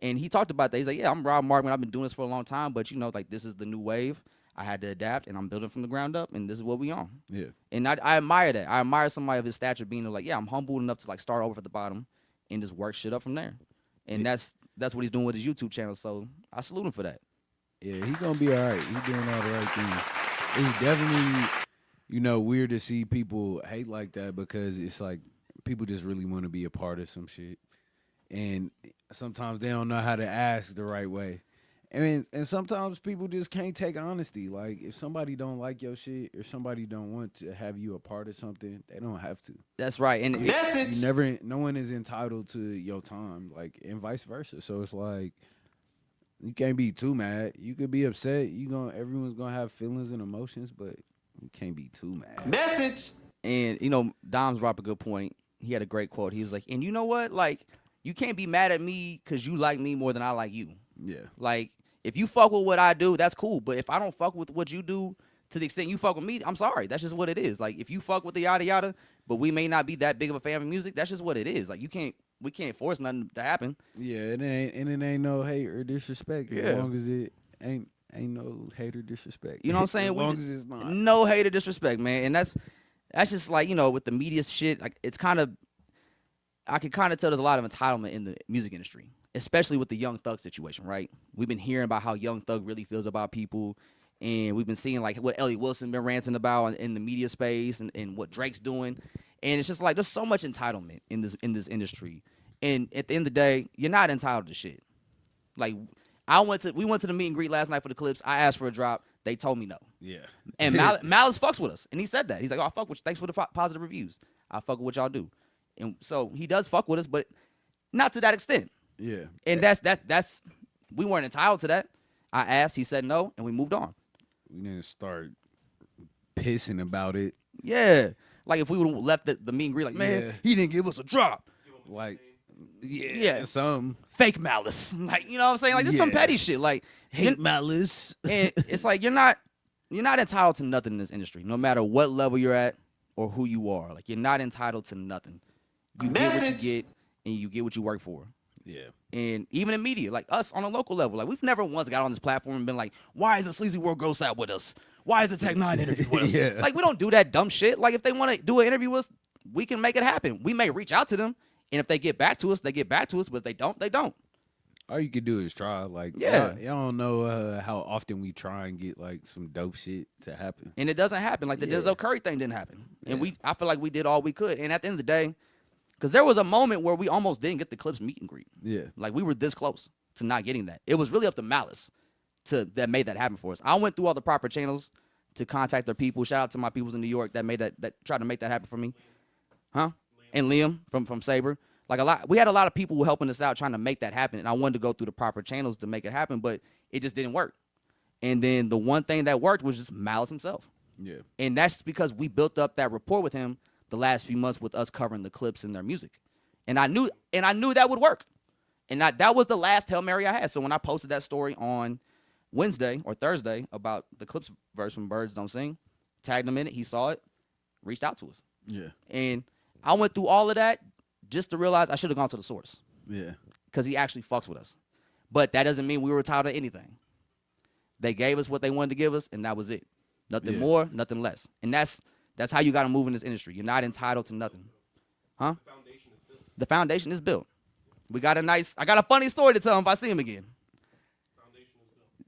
And he talked about that. He's like, yeah, I'm Rob Markman. I've been doing this for a long time, but, you know, like, this is the new wave. I had to adapt, and I'm building from the ground up, and this is what we on. Yeah. And I admire that. I admire somebody of his stature being like, yeah, I'm humble enough to like start over at the bottom and just work shit up from there. And that's what he's doing with his YouTube channel. So I salute him for that. Yeah, he's gonna be all right. He's doing all the right things. It's definitely, you know, weird to see people hate like that, because it's like people just really want to be a part of some shit, and sometimes they don't know how to ask the right way. I mean, and sometimes people just can't take honesty. Like, if somebody don't like your shit or somebody don't want to have you a part of something, they don't have to. That's right. And no one is entitled to your time, like, and vice versa. So it's like, you can't be too mad. You could be upset. Everyone's gonna have feelings and emotions, but you can't be too mad. Message. And, you know, Dom's brought up a good point. He had a great quote. He was like, and you know what? Like, you can't be mad at me because you like me more than I like you. Yeah. Like, if you fuck with what I do, that's cool. But if I don't fuck with what you do to the extent you fuck with me, I'm sorry. That's just what it is. Like, if you fuck with the yada yada, but we may not be that big of a fan of music, that's just what it is. Like, we can't force nothing to happen. Yeah, it ain't no hate or disrespect. Yeah. As long as it ain't no hate or disrespect. You know what I'm saying? As long as it's not. No hate or disrespect, man. And that's just like, you know, with the media shit, like, it's kind of, I can kind of tell there's a lot of entitlement in the music industry, especially with the Young Thug situation, right? We've been hearing about how Young Thug really feels about people, and we've been seeing like what Elliot Wilson been ranting about in the media space, and what Drake's doing, and it's just like there's so much entitlement in this industry, and at the end of the day, you're not entitled to shit. Like, we went to the meet and greet last night for the Clips. I asked for a drop. They told me no. Yeah. And Malice fucks with us, and he said that. He's like, oh, I fuck with you. Thanks for the positive reviews. I fuck with what y'all do. And so he does fuck with us, but not to that extent. Yeah. And that's we weren't entitled to that. I asked, he said no, and we moved on. We didn't start pissing about it. Yeah. Like, if we would have left the meet and greet, like, man, he didn't give us a drop. Like, Yeah. some Fake malice. Like, you know what I'm saying? Like, just some petty shit. Like, hate malice. and it's like you're not entitled to nothing in this industry, no matter what level you're at or who you are. Like, you're not entitled to nothing. You get what you get, and you get what you work for. Yeah. And even in media, like us on a local level, like, we've never once got on this platform and been like, why isn't Sleazy World Ghost out with us? why is the Tech 9 interview with us? Yeah. Like, we don't do that dumb shit. Like, if they want to do an interview with us, we can make it happen. We may reach out to them, and if they get back to us, they get back to us. But if they don't, they don't. All you can do is try. Like, Yeah. y'all don't know how often we try and get like some dope shit to happen. And it doesn't happen. Like the Yeah. Denzel Curry thing didn't happen. And Yeah. I feel like we did all we could. And at the end of the day, because there was a moment where we almost didn't get the Clips meet and greet. Yeah. Like we were this close to not getting that. It was really up to Malice that made that happen for us. I went through all the proper channels to contact their people. Shout out to my peoples in New York that tried to make that happen for me. Huh? And Liam from Saber. Like we had a lot of people helping us out trying to make that happen. And I wanted to go through the proper channels to make it happen, but it just didn't work. And then the one thing that worked was just Malice himself. Yeah. And that's because we built up that rapport with him the last few months with us covering the Clips and their music. And I knew that would work. And that was the last Hail Mary I had. So when I posted that story on Wednesday or Thursday about the Clips verse from Birds Don't Sing, tagged him in it, he saw it, reached out to us. Yeah. And I went through all of that just to realize I should have gone to the source. Yeah. Because he actually fucks with us. But that doesn't mean we were entitled to anything. They gave us what they wanted to give us, and that was it. Nothing more, nothing less. And that's how you got to move in this industry. You're not entitled to nothing. Huh? The foundation is built. I got a funny story to tell him if I see him again.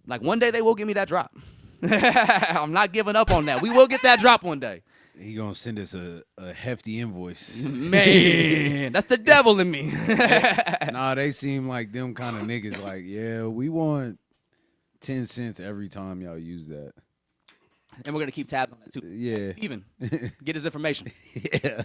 Like one day they will give me that drop. I'm not giving up on that. We will get that drop one day. He gonna send us a hefty invoice. Man, that's the devil in me. Nah, they seem like them kind of niggas. Like, yeah, we want 10 cents every time y'all use that. And we're gonna keep tabs on that too. Yeah. Steven, get his information. Yeah.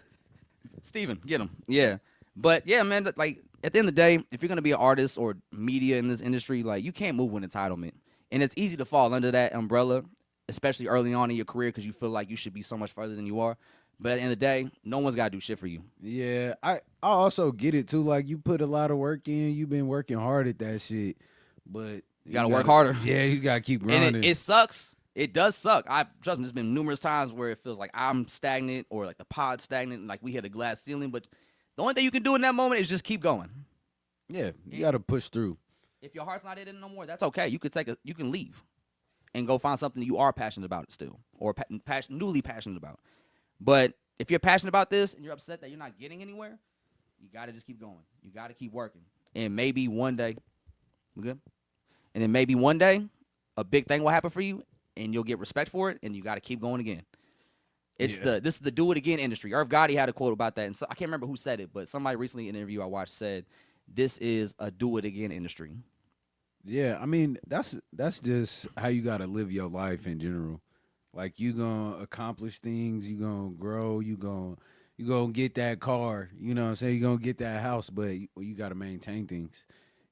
Steven, get him. Yeah. But yeah, man, like at the end of the day, if you're gonna be an artist or media in this industry, like you can't move with entitlement. And it's easy to fall under that umbrella, especially early on in your career, because you feel like you should be so much further than you are. But at the end of the day, no one's got to do shit for you. Yeah, I also get it too. Like you put a lot of work in, you've been working hard at that shit, but You gotta work harder. Yeah, you gotta keep grinding. And it sucks. It does suck. Trust me, there's been numerous times where it feels like I'm stagnant or like the pod's stagnant, and like we hit a glass ceiling. But the only thing you can do in that moment is just keep going. Yeah, you gotta push through. If your heart's not in it no more, that's okay. You can leave and go find something you are passionate about still, or newly passionate about. But if you're passionate about this and you're upset that you're not getting anywhere, you got to just keep going. You got to keep working. And maybe one day, we good? And then maybe one day, a big thing will happen for you, and you'll get respect for it, and you got to keep going again. This is the do it again industry. Irv Gotti had a quote about that, and so I can't remember who said it, but somebody recently in an interview I watched said, "This is a do it again industry." Yeah, I mean that's just how you gotta live your life in general. Like you gonna accomplish things, you gonna grow, you gonna get that car, you know what I'm saying? You gonna get that house, but you gotta maintain things.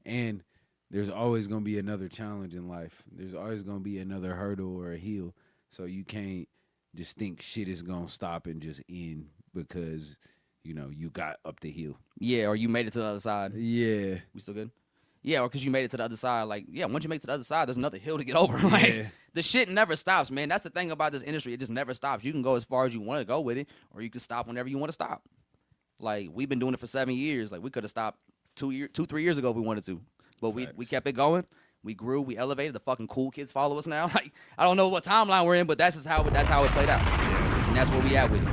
And there's always gonna be another challenge in life. There's always gonna be another hurdle or a hill. So you can't just think shit is gonna stop and just end because you got up the hill. Yeah, or you made it to the other side. Yeah. We still good? Yeah, or because you made it to the other side. Like, yeah, once you make it to the other side, there's another hill to get over. Like, the shit never stops, man. That's the thing about this industry. It just never stops. You can go as far as you want to go with it, or you can stop whenever you want to stop. Like, we've been doing it for 7 years. Like, we could have stopped 3 years ago if we wanted to. But we kept it going. We grew. We elevated. The fucking cool kids follow us now. Like, I don't know what timeline we're in, but that's how it played out. And that's where we at with it.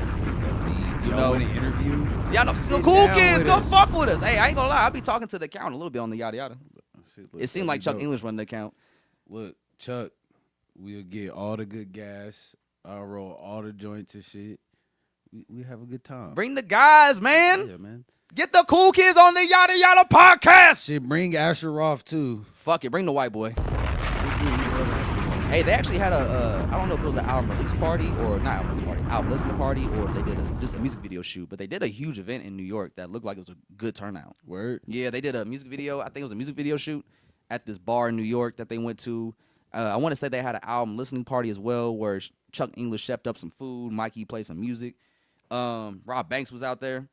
You know, in an interview. Y'all know, the cool kids, come fuck with us. Hey, I ain't gonna lie. I be talking to the account a little bit on the Yadda Yadda. It seemed like Chuck English run the account. Look, Chuck, we'll get all the good gas. I'll roll all the joints and shit. We have a good time. Bring the guys, man. Yeah, man. Get the cool kids on the Yadda Yadda podcast. Shit, bring Asher off too. Fuck it, bring the white boy. Hey, they actually had I don't know if it was an album release party or not album release party, album listening party, or if they did just a music video shoot. But they did a huge event in New York that looked like it was a good turnout. Word? Yeah, they did a music video. I think it was a music video shoot at this bar in New York that they went to. I want to say they had an album listening party as well where Chuck English chefed up some food. Mikey played some music. Rob Banks was out there.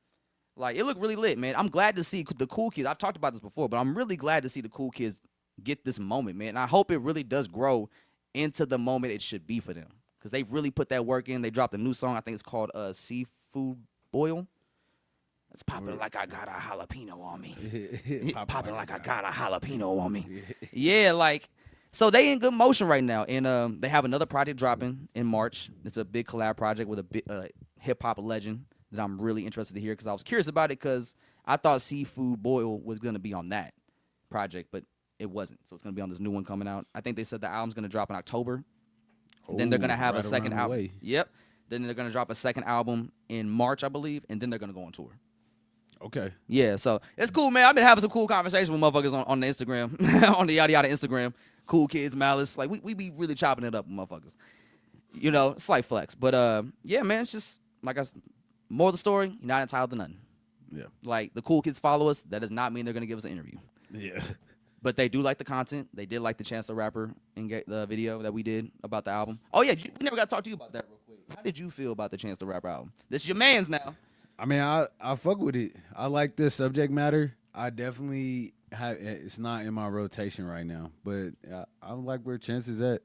Like, it looked really lit, man. I'm glad to see the cool kids. I've talked about this before, but I'm really glad to see the cool kids get this moment, man. And I hope it really does grow into the moment it should be for them, because they've really put that work in. They dropped a new song. I think it's called Seafood Boil. It's popping like I got a jalapeno on me. Popping like I got a jalapeno on me. Yeah, like, So they in good motion right now, and they have another project dropping in March. It's a big collab project with a big hip hop legend that I'm really interested to hear because I was curious about it because I thought Seafood Boil was gonna be on that project, but it wasn't. So it's gonna be on this new one coming out. I think they said the album's gonna drop in October. Then they're gonna have right a second around the album. way. Yep. Then they're gonna drop a second album in March, I believe, and then they're gonna go on tour. Okay. Yeah, so it's cool, man. I've been having some cool conversations with motherfuckers on the Instagram, on the Yadda Yadda Instagram. Cool Kids, Malice. Like, we be really chopping it up with motherfuckers. You know, slight flex. But, yeah, man, it's just, like I said, more of the story, you're not entitled to nothing. Yeah. Like, the Cool Kids follow us. That does not mean they're going to give us an interview. Yeah. But they do like the content. They did like the Chance the Rapper the video that we did about the album. Oh, yeah, we never got to talk to you about that real quick. How did you feel about the Chance the Rapper album? This is your man's now. I mean, I fuck with it. I like the subject matter. I definitely have. It's not in my rotation right now, but I like where Chance is at.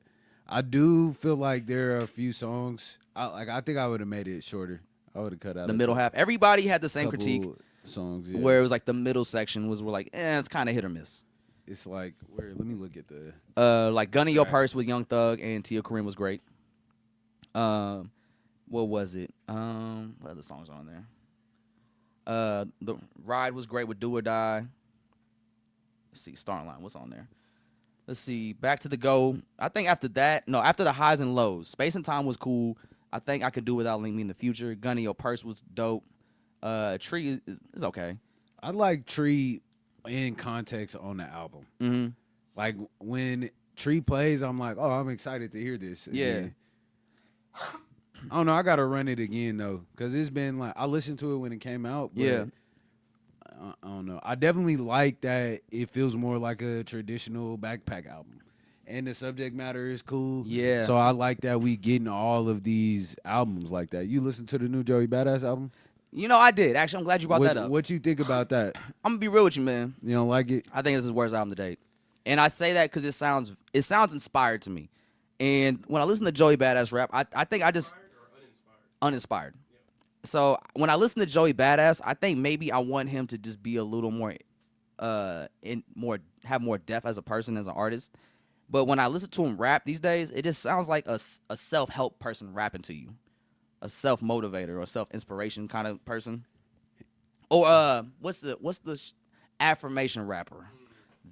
I do feel like there are a few songs. I think I would have made it shorter. I would have cut out The middle half. Everybody had the same critique songs. Yeah. where it was like the middle section was like, it's kind of hit or miss. It's like where? Let me look at the. Like Gun in Your Purse with Young Thug and Tia Kareem was great. What was it? What other songs are on there? The Ride was great with Do or Die. Let's see, Starting Line, what's on there? Let's see, Back to the Go. I think after the Highs and Lows, Space and Time was cool. I think I Could Do Without Link Me in the Future. Gun in Your Purse was dope. Tree is okay. I like Tree in context on the album. Mm-hmm. Like when Tree plays, I'm like, oh, I'm excited to hear this. And Yeah. then, I don't know. I gotta run it again though, cause it's been like I listened to it when it came out. But Yeah. I don't know. I definitely like that. It feels more like a traditional backpack album, and the subject matter is cool. Yeah. So I like that we getting all of these albums like that. You listen to the new Joey Badass album? You know, I did. Actually, I'm glad you brought that up. What you think about that? I'm gonna be real with you, man. You don't like it? I think this is his worst album to date. And I say that because it sounds inspired to me. And when I listen to Joey Badass rap, I think I just uninspired. So when I listen to Joey Badass, I think maybe I want him to just be a little more have more depth as a person, as an artist. But when I listen to him rap these days, it just sounds like a self-help person rapping to you. A self-motivator or self-inspiration kind of person. Or what's the affirmation rapper?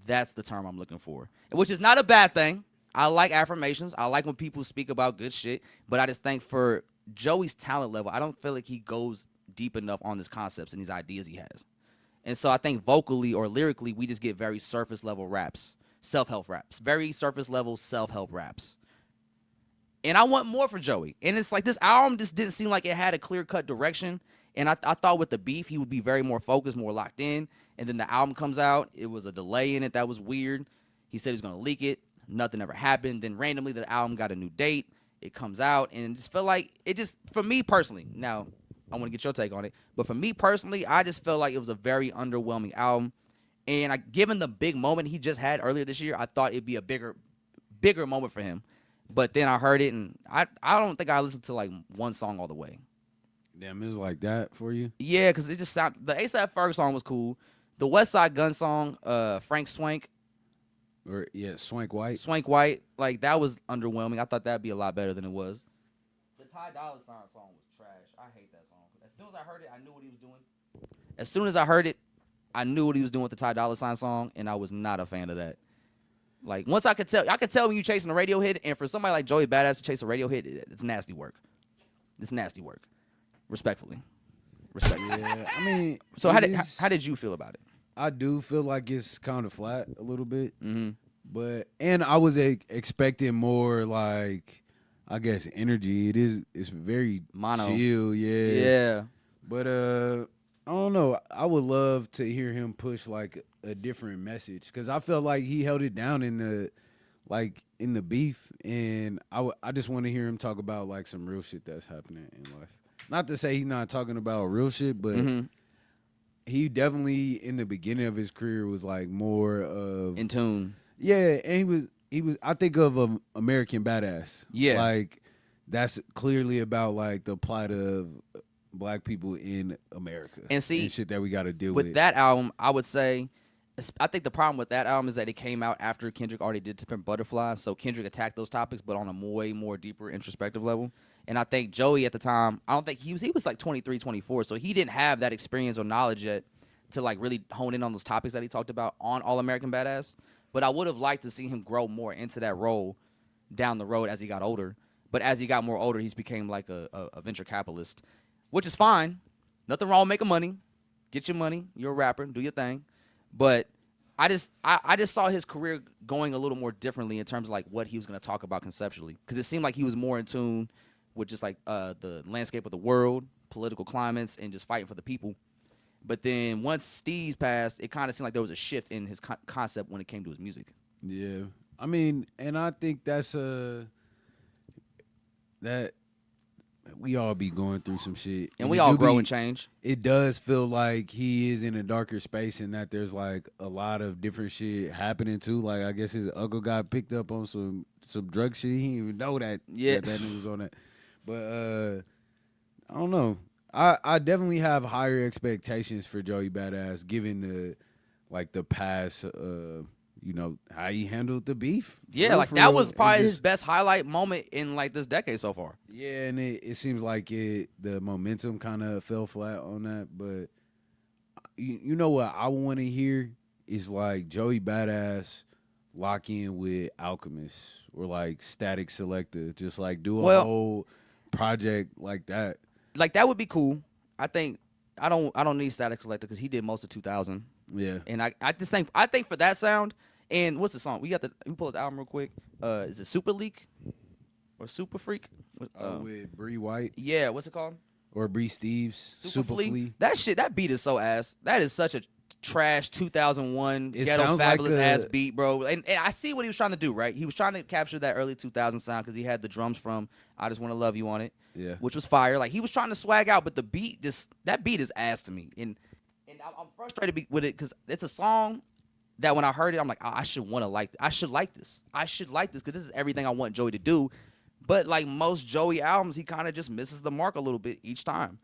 That's the term I'm looking for. Which is not a bad thing. I like affirmations. I like when people speak about good shit. But I just think for Joey's talent level, I don't feel like he goes deep enough on his concepts and these ideas he has. And so I think vocally or lyrically, we just get very surface level raps. Self-help raps. Very surface level self-help raps. And I want more for Joey. And it's like this album just didn't seem like it had a clear-cut direction. And I thought with the beef, he would be very more focused, more locked in. And then the album comes out. It was a delay in it that was weird. He said he was going to leak it. Nothing ever happened. Then randomly, the album got a new date. It comes out. And it just felt like it just, for me personally, now I want to get your take on it. But for me personally, I just felt like it was a very underwhelming album. And given the big moment he just had earlier this year, I thought it'd be a bigger moment for him. But then I heard it, and I don't think I listened to like one song all the way. Damn, it was like that for you? Yeah, because it just sounded. The A$AP Ferg song was cool. The West Side Gun song, Frank Swank. Or yeah, Swank White. Swank White, like that was underwhelming. I thought that'd be a lot better than it was. The Ty Dolla $ign song was trash. I hate that song. As soon as I heard it, I knew what he was doing. As soon as I heard it, I knew what he was doing with the Ty Dolla $ign song, and I was not a fan of that. Like, once I could tell when you chasing a radio hit, and for somebody like Joey Badass to chase a radio hit, it's nasty work. It's nasty work. Respectfully. Yeah, I mean, so how did you feel about it? I do feel like it's kind of flat a little bit, Mm-hmm. and I was expecting more like, I guess, energy. It's very Mono. chill, Yeah. But I don't know. I would love to hear him push like a different message because I felt like he held it down in the beef, and I just want to hear him talk about like some real shit that's happening in life. Not to say he's not talking about real shit, but he definitely in the beginning of his career was like more of In tune. Yeah, and he was. I think of American Badass. Yeah, like that's clearly about like the plight of Black people in America and see and shit that we got to deal with that album. I would say I think the problem with that album is that it came out after Kendrick already did To Pimp a Butterfly, so Kendrick attacked those topics, but on a way more deeper introspective level. And I think Joey at the time, I don't think he was like 23, 24, so he didn't have that experience or knowledge yet to like really hone in on those topics that he talked about on All American Badass. But I would have liked to see him grow more into that role down the road as he got older. But as he got more older, he's became like a venture capitalist, which is fine. Nothing wrong with making money. Get your money. You're a rapper. Do your thing. But I just saw his career going a little more differently in terms of like what he was going to talk about conceptually, because it seemed like he was more in tune with just like the landscape of the world, political climates, and just fighting for the people. But then once Steez passed, it kind of seemed like there was a shift in his concept when it came to his music. Yeah, I mean, and I think that's that we all be going through some shit, And we all grow and change. It does feel like he is in a darker space, and that there's like a lot of different shit happening too. Like I guess his uncle got picked up on some drug shit. He didn't even know that. Yeah, that nigga was on that. But I don't know. I definitely have higher expectations for Joey Badass, given the past. You know how he handled the beef. Yeah, like that was probably his best highlight moment in like this decade so far. Yeah, and it seems like the momentum kind of fell flat on that. But you know what I want to hear is like Joey Badass lock in with Alchemist or like Static Selector, just like do a whole project like that. Like that would be cool. I think I don't need Static Selector because he did most of 2000. Yeah, and I just think for that sound. And what's the song? We pull up the album real quick. Is it Super Leak or Super Freak? with Bree White. Yeah, what's it called? Or Bree Steves. Super Flea. That beat is so ass. That is such a trash 2001 It ghetto sounds fabulous like ass beat, bro. And I see what he was trying to do, right? He was trying to capture that early 2000 sound because he had the drums from I Just Want to Love You on it, Yeah, which was fire. Like he was trying to swag out, but the beat that beat is ass to me. And I'm frustrated with it because it's a song that when I heard it, I'm like, oh, I should like this because this is everything I want Joey to do. But like most Joey albums, he kind of just misses the mark a little bit each time.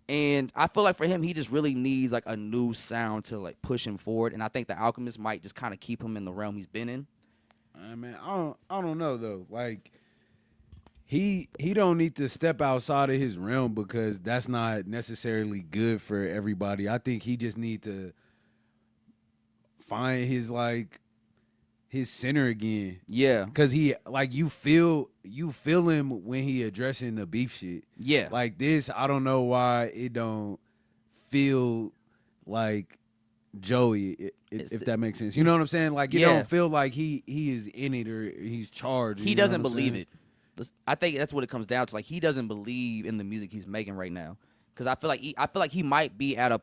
And I feel like for him, he just really needs like a new sound to like push him forward. And I think The Alchemist might just kind of keep him in the realm he's been in. Man, I don't know though. Like he don't need to step outside of his realm because that's not necessarily good for everybody. I think he just need to find his center again. Yeah, Cause he like you feel him when he addressing the beef shit. yeah. Like this, I don't know why it don't feel like Joey, if that makes sense. You know what I'm saying? Like it don't feel like he is in it or he's charged. He doesn't believe it. I think that's what it comes down to. Like he doesn't believe in the music he's making right now. Because I feel like he might be at a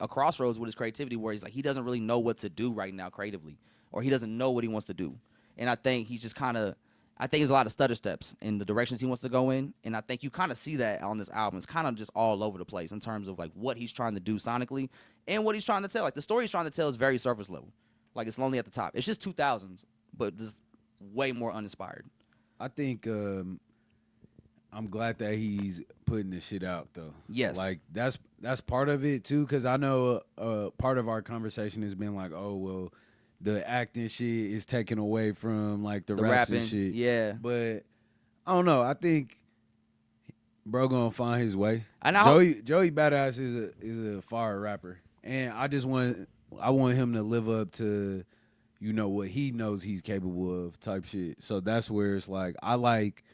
crossroads with his creativity where he's like he doesn't really know what to do right now creatively, or he doesn't know what he wants to do. And I think he's just I think there's a lot of stutter steps in the directions he wants to go in. And I think you kind of see that on this album. It's kind of just all over the place in terms of like what he's trying to do sonically and what he's trying to tell. Like the story he's trying to tell is very surface level. Like it's lonely at the top. It's just 2000s, but just way more uninspired. I think I'm glad that he's putting this shit out though. Yes. Like that's part of it too, because I know part of our conversation has been like, oh well, the acting shit is taken away from like the rapping shit. Yeah. But I don't know. I think bro gonna find his way. And Joey Badass is a fire rapper, and I want him to live up to, you know, what he knows he's capable of type shit. So that's where it's like I like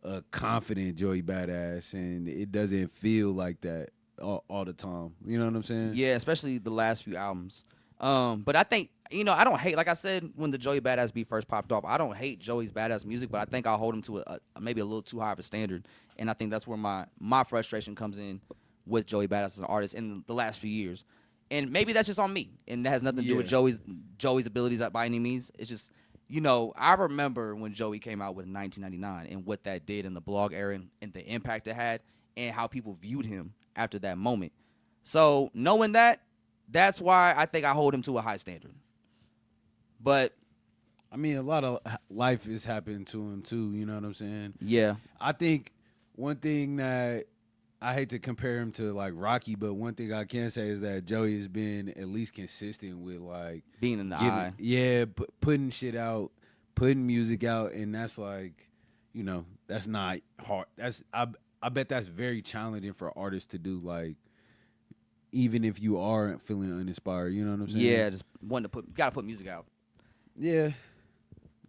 a confident Joey Badass, and it doesn't feel like that all the time. You know what I'm saying? Yeah, especially the last few albums. But I think, you know, I don't hate, like I said, when the Joey Badass beat first popped off, I don't hate Joey's badass music, but I think I'll hold him to a maybe a little too high of a standard. And I think that's where my frustration comes in with Joey Badass as an artist in the last few years. And maybe that's just on me, and that has nothing to do with Joey's abilities by any means. It's just, you know, I remember when Joey came out with 1999 and what that did in the blog era and the impact it had and how people viewed him after that moment. So knowing that, that's why I think I hold him to a high standard. But I mean, a lot of life is happening to him too. You know what I'm saying? yeah, I think one thing that I hate to compare him to like Rocky, but one thing I can say is that Joey has been at least consistent with like being in the eye. Yeah, putting shit out, putting music out, and that's like, you know, that's not hard. I bet that's very challenging for artists to do. Like, even if you aren't feeling uninspired, you know what I'm saying? Yeah, just wanting to gotta put music out. Yeah,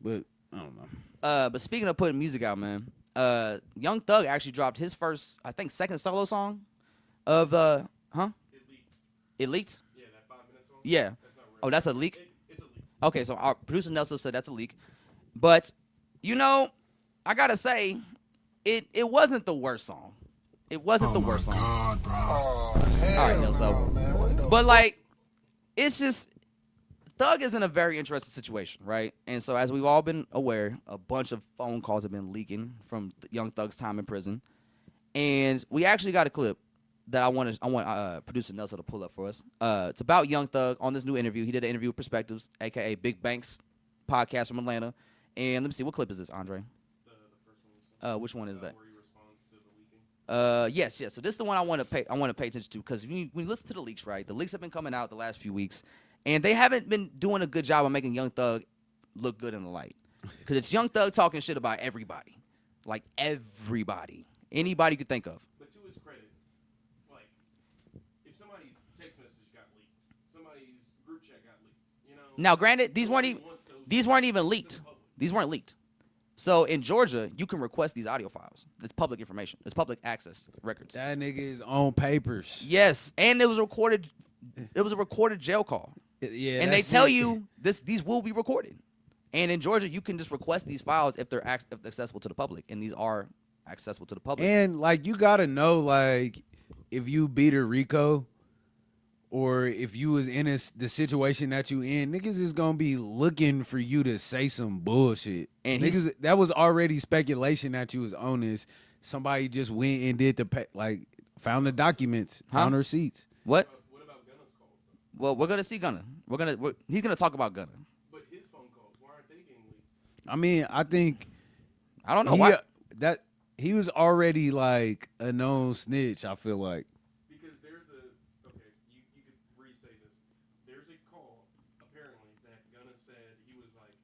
but I don't know. But speaking of putting music out, man, Young Thug actually dropped his first, I think, second solo song of Elite. Yeah, that 5-minute song. Yeah. That's not real. Oh, that's a leak. It's a leak. Okay, so our producer Nelson said that's a leak, but you know, I gotta say, it wasn't the worst song. It wasn't the worst song. God, bro. All right, Nelson. But like, it's just Thug is in a very interesting situation, right? And so, as we've all been aware, a bunch of phone calls have been leaking from Young Thug's time in prison, and we actually got a clip that I want producer Nelson to pull up for us. It's about Young Thug on this new interview. He did an interview with Perspectives, aka Big Bank's podcast from Atlanta. And let me see, what clip is this, Andre? The first one. Which one is that? Where he responds to the leaking. Yes. So this is the one I want to pay attention to, because when you listen to the leaks, right? The leaks have been coming out the last few weeks, and they haven't been doing a good job of making Young Thug look good in the light. Because it's Young Thug talking shit about everybody, like everybody, anybody you could think of. But to his credit, like, if somebody's text message got leaked, somebody's group chat got leaked, you know. Now, granted, these weren't even leaked. to the public. These weren't leaked. So in Georgia, you can request these audio files. It's public information. It's public access records. That nigga is on papers. Yes, and it was recorded. It was a recorded jail call. Yeah, And they that's tell it. you these will be recorded. And in Georgia, you can just request these files if they're accessible to the public, and these are accessible to the public. And like, you gotta know, like, if you beat a Rico, or if you was in the situation that you in, niggas is gonna be looking for you to say some bullshit. And niggas, that was already speculation that you was on this. Somebody just went and did found the documents, found receipts. What? What about Gunna's calls, though? Well, we're gonna see Gunna. He's gonna talk about Gunna. But his phone calls, why aren't they getting leaked? I mean, I think I don't know why. that he was already like a known snitch. I feel like. Because there's you could re-say this. There's a call, apparently, that Gunna said he was, like,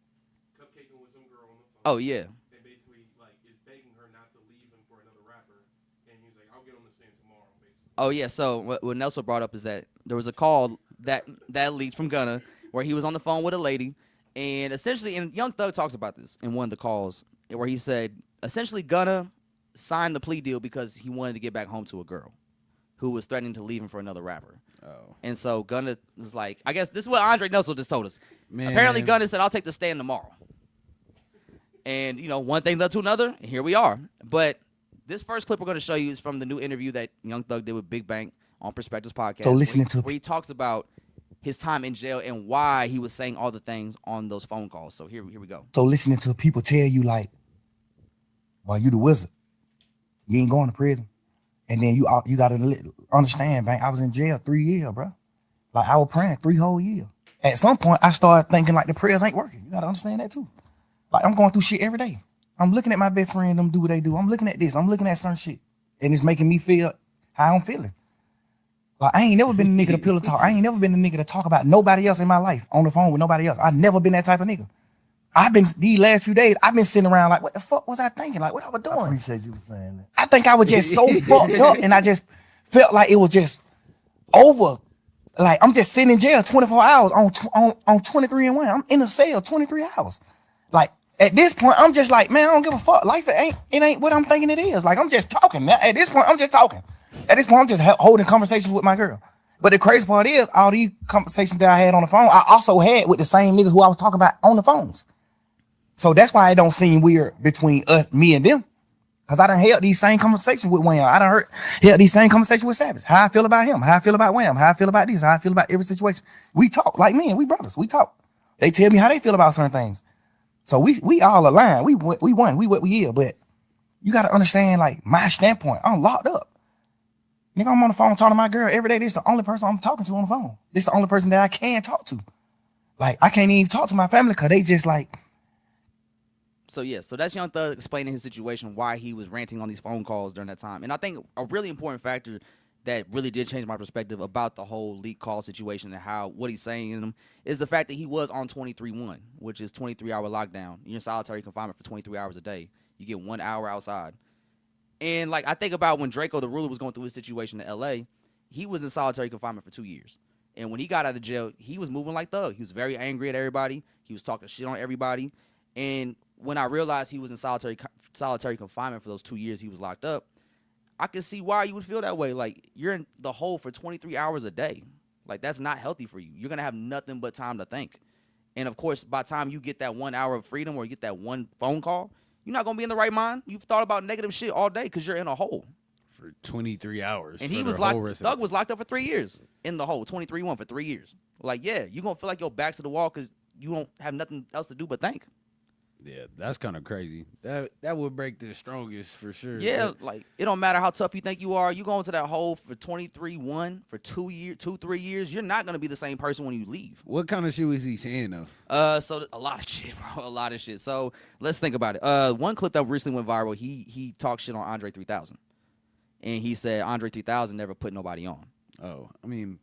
cupcaking with some girl on the phone. Oh yeah. And basically, like, is begging her not to leave him for another rapper. And he was like, I'll get on the stand tomorrow, basically. Oh yeah. So what Nelson brought up is that there was a call that leaked from Gunna where he was on the phone with a lady, and essentially, and Young Thug talks about this in one of the calls, where he said essentially Gunna signed the plea deal because he wanted to get back home to a girl who was threatening to leave him for another rapper. Oh. And so Gunna was like, I guess this is what Andre Nelson just told us. Man. Apparently Gunna said, I'll take the stand tomorrow. And, you know, one thing led to another, and here we are. But this first clip we're going to show you is from the new interview that Young Thug did with Big Bank on Perspectives Podcast. So listening to where he talks about his time in jail and why he was saying all the things on those phone calls. So here we go. So listening to people tell you like, well, you the wizard. You ain't going to prison. And then you got to understand, man, I was in jail 3 years, bro. Like, I was praying 3 whole years. At some point, I started thinking like the prayers ain't working. You got to understand that too. Like, I'm going through shit every day. I'm looking at my best friend, them do what they do. I'm looking at this. I'm looking at certain shit. And it's making me feel how I'm feeling. Like, I ain't never been a nigga to pillow talk. I ain't never been a nigga to talk about nobody else in my life on the phone with nobody else. I've never been that type of nigga. These last few days, I've been sitting around like, what the fuck was I thinking? Like, what I was doing? I appreciate you saying that. I think I was just so fucked up, and I just felt like it was just over. Like, I'm just sitting in jail 24 hours on 23 and 1. I'm in a cell 23 hours. Like, at this point, I'm just like, man, I don't give a fuck. Life, it ain't what I'm thinking it is. Like, I'm just talking. At this point, I'm just talking. At this point, I'm just holding conversations with my girl. But the crazy part is, all these conversations that I had on the phone, I also had with the same niggas who I was talking about on the phones. So that's why it don't seem weird between me and them. Because I done held these same conversations with Wham. I done held these same conversations with Savage. How I feel about him. How I feel about Wham. How I feel about this. How I feel about every situation. We talk like men. We brothers. We talk. They tell me how they feel about certain things. So we all align. We won. We what we is. But you got to understand, like, my standpoint. I'm locked up. Nigga, I'm on the phone talking to my girl every day. This is the only person I'm talking to on the phone. This is the only person that I can talk to. Like, I can't even talk to my family because they just like. So that's Young Thug explaining his situation, why he was ranting on these phone calls during that time. And I think a really important factor that really did change my perspective about the whole leak call situation and what he's saying in them is the fact that he was on 23-1, which is 23-hour lockdown. You're in solitary confinement for 23 hours a day. You get 1 hour outside. And like I think about when Draco the Ruler was going through his situation in LA, he was in solitary confinement for 2 years. And when he got out of jail, he was moving like Thug. He was very angry at everybody. He was talking shit on everybody. And when I realized he was in solitary confinement for those 2 years he was locked up, I could see why you would feel that way. Like, you're in the hole for 23 hours a day. Like, that's not healthy for you. You're going to have nothing but time to think. And, of course, by the time you get that 1 hour of freedom or you get that one phone call, you're not going to be in the right mind. You've thought about negative shit all day because you're in a hole. For 23 hours. And he was locked. Thug was locked up for 3 years in the hole, 23-1 for 3 years. Like, yeah, you're going to feel like your back's to the wall because you don't have nothing else to do but think. Yeah, that's kind of crazy. That would break the strongest for sure. Yeah, like it don't matter how tough you think you are. You go into that hole for 23-1 for 3 years. You're not gonna be the same person when you leave. What kind of shit was he saying though? So a lot of shit, bro. A lot of shit. So let's think about it. One clip that recently went viral. He talked shit on Andre 3000, and he said Andre 3000 never put nobody on. Oh, I mean,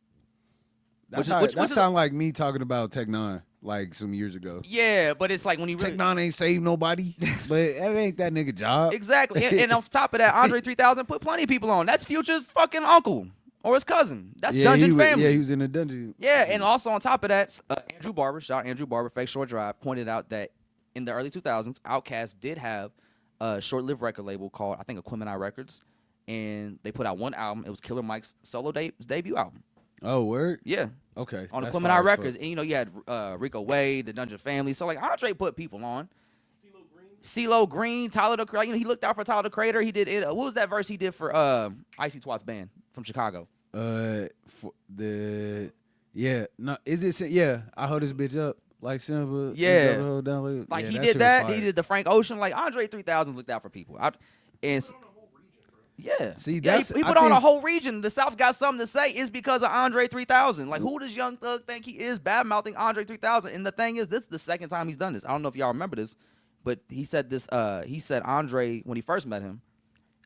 Which that is sound like me talking about Tech Nine like some years ago. Yeah, but it's like when you Tech really Nine ain't saved nobody, but that ain't that nigga job. exactly. And on top of that, Andre 3000 put plenty of people on. That's Future's fucking uncle or his cousin. That's Dungeon Family. Yeah, he was in the dungeon. Yeah, and also on top of that, Andrew Barber, shout out Andrew Barber, Fake Short Drive, pointed out that in the early 2000s, Outkast did have a short-lived record label called, I think, Aquemini Records, and they put out one album. It was Killer Mike's solo debut album. Oh, word? Yeah. Okay. On that's Aquemini fire as Records. fuck. And, you had Rico Wade, the Dungeon Family. So, like, Andre put people on. CeeLo Green, Tyler the Creator. He looked out for Tyler the Creator. He did it. What was that verse he did for Icy Twat's band from Chicago? For I hold this bitch up like Simba. Yeah. Hold down, Like, yeah, he that did shit was that. fire. He did the Frank Ocean. Like, Andre 3000 looked out for people. Yeah. See, yeah, that's he put on a whole region. The South got something to say. It's because of Andre 3000. Like, who does Young Thug think he is bad-mouthing Andre 3000? And the thing is, this is the second time he's done this. I don't know if y'all remember this, but he said this. He said Andre, when he first met him,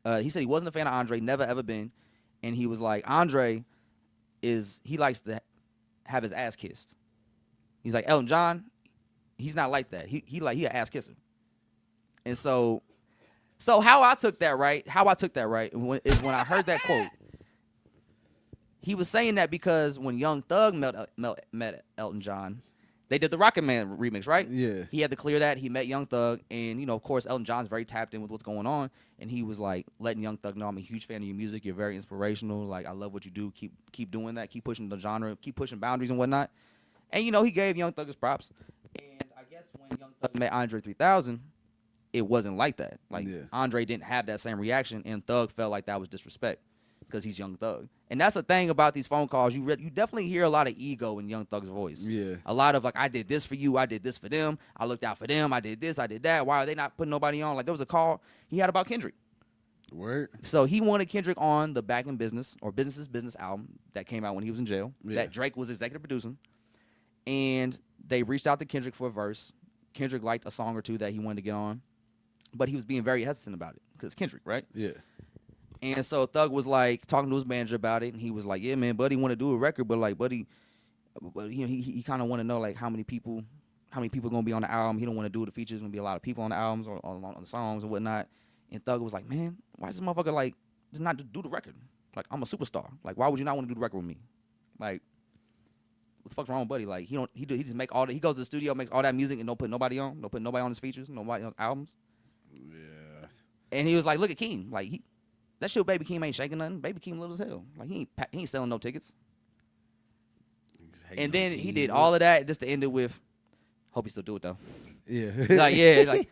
he said he wasn't a fan of Andre, never ever been. And he was like, Andre he likes to have his ass kissed. He's like, Elton John, he's not like that. He an ass kisser. And so how I took that right is when I heard that quote. He was saying that because when Young Thug met Elton John, they did the Rocket Man remix, right? Yeah. He had to clear that. He met Young Thug, and of course, Elton John's very tapped in with what's going on, and he was like letting Young Thug know, I'm a huge fan of your music. You're very inspirational. Like, I love what you do. Keep doing that. Keep pushing the genre. Keep pushing boundaries and whatnot. And he gave Young Thug his props. And I guess when Young Thug met Andre 3000, it wasn't like that. Like, Andre didn't have that same reaction, and Thug felt like that was disrespect because he's Young Thug. And that's the thing about these phone calls. You definitely hear a lot of ego in Young Thug's voice. Yeah. A lot of, like, I did this for you. I did this for them. I looked out for them. I did this. I did that. Why are they not putting nobody on? Like, there was a call he had about Kendrick. Word. So he wanted Kendrick on the Back in Business or Business Business album that came out when he was in jail that Drake was executive producing. And they reached out to Kendrick for a verse. Kendrick liked a song or two that he wanted to get on. But he was being very hesitant about it because Kendrick, right? Yeah. And so Thug was like talking to his manager about it, and he was like, "Yeah, man, Buddy want to do a record, but like, Buddy, he kind of want to know like how many people gonna be on the album. He don't want to do the features. Gonna be a lot of people on the albums or on the songs and whatnot." And Thug was like, "Man, why does this motherfucker like just not do the record? Like, I'm a superstar. Like, why would you not want to do the record with me? Like, what the fuck's wrong with Buddy? Like, he just make all he goes to the studio, makes all that music, and don't put nobody on his features, nobody on his albums." Yeah. And he was like, "Look at Keem. Like, that shit, Baby Keem ain't shaking nothing. Baby Keem little as hell. Like, he ain't selling no tickets." And then he did all of that just to end it with, "Hope he still do it though." Yeah. Like, yeah, like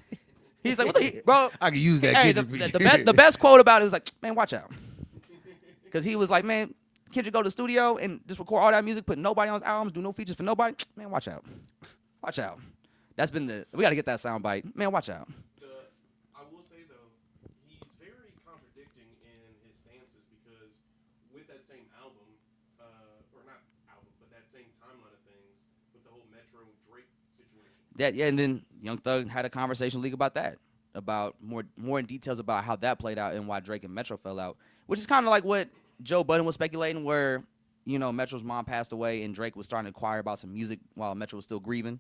he's like, "Bro, I can use that. hey, Kendrick the best quote about it was like, man, watch out," because he was like, "Man, Kendrick go to the studio and just record all that music, put nobody on his albums, do no features for nobody. Man, watch out, watch out." That's been we got to get that sound bite. Man, watch out. I will say though, he's very contradicting in his stances because with that same album, or not album, but that same timeline of things with the whole Metro Drake situation. Yeah, and then Young Thug had a conversation leak about that, about more in details about how that played out and why Drake and Metro fell out, which is kind of like what Joe Budden was speculating, where Metro's mom passed away and Drake was starting to inquire about some music while Metro was still grieving.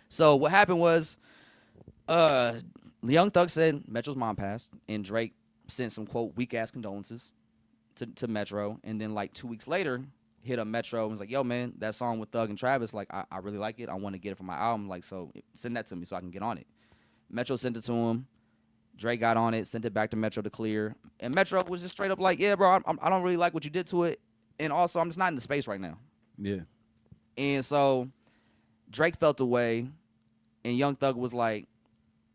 So what happened was, Young Thug said Metro's mom passed, and Drake sent some quote weak ass condolences to Metro, and then like 2 weeks later hit up Metro and was like, yo man, that song with Thug and Travis, like I really like it, I want to get it for my album, like, so send that to me so I can get on it. Metro sent it to him, Drake got on it, sent it back to Metro to clear, and Metro was just straight up like, yeah bro, I don't really like what you did to it, and also I'm just not in the space right now. Yeah. And so Drake felt away, and Young Thug was like,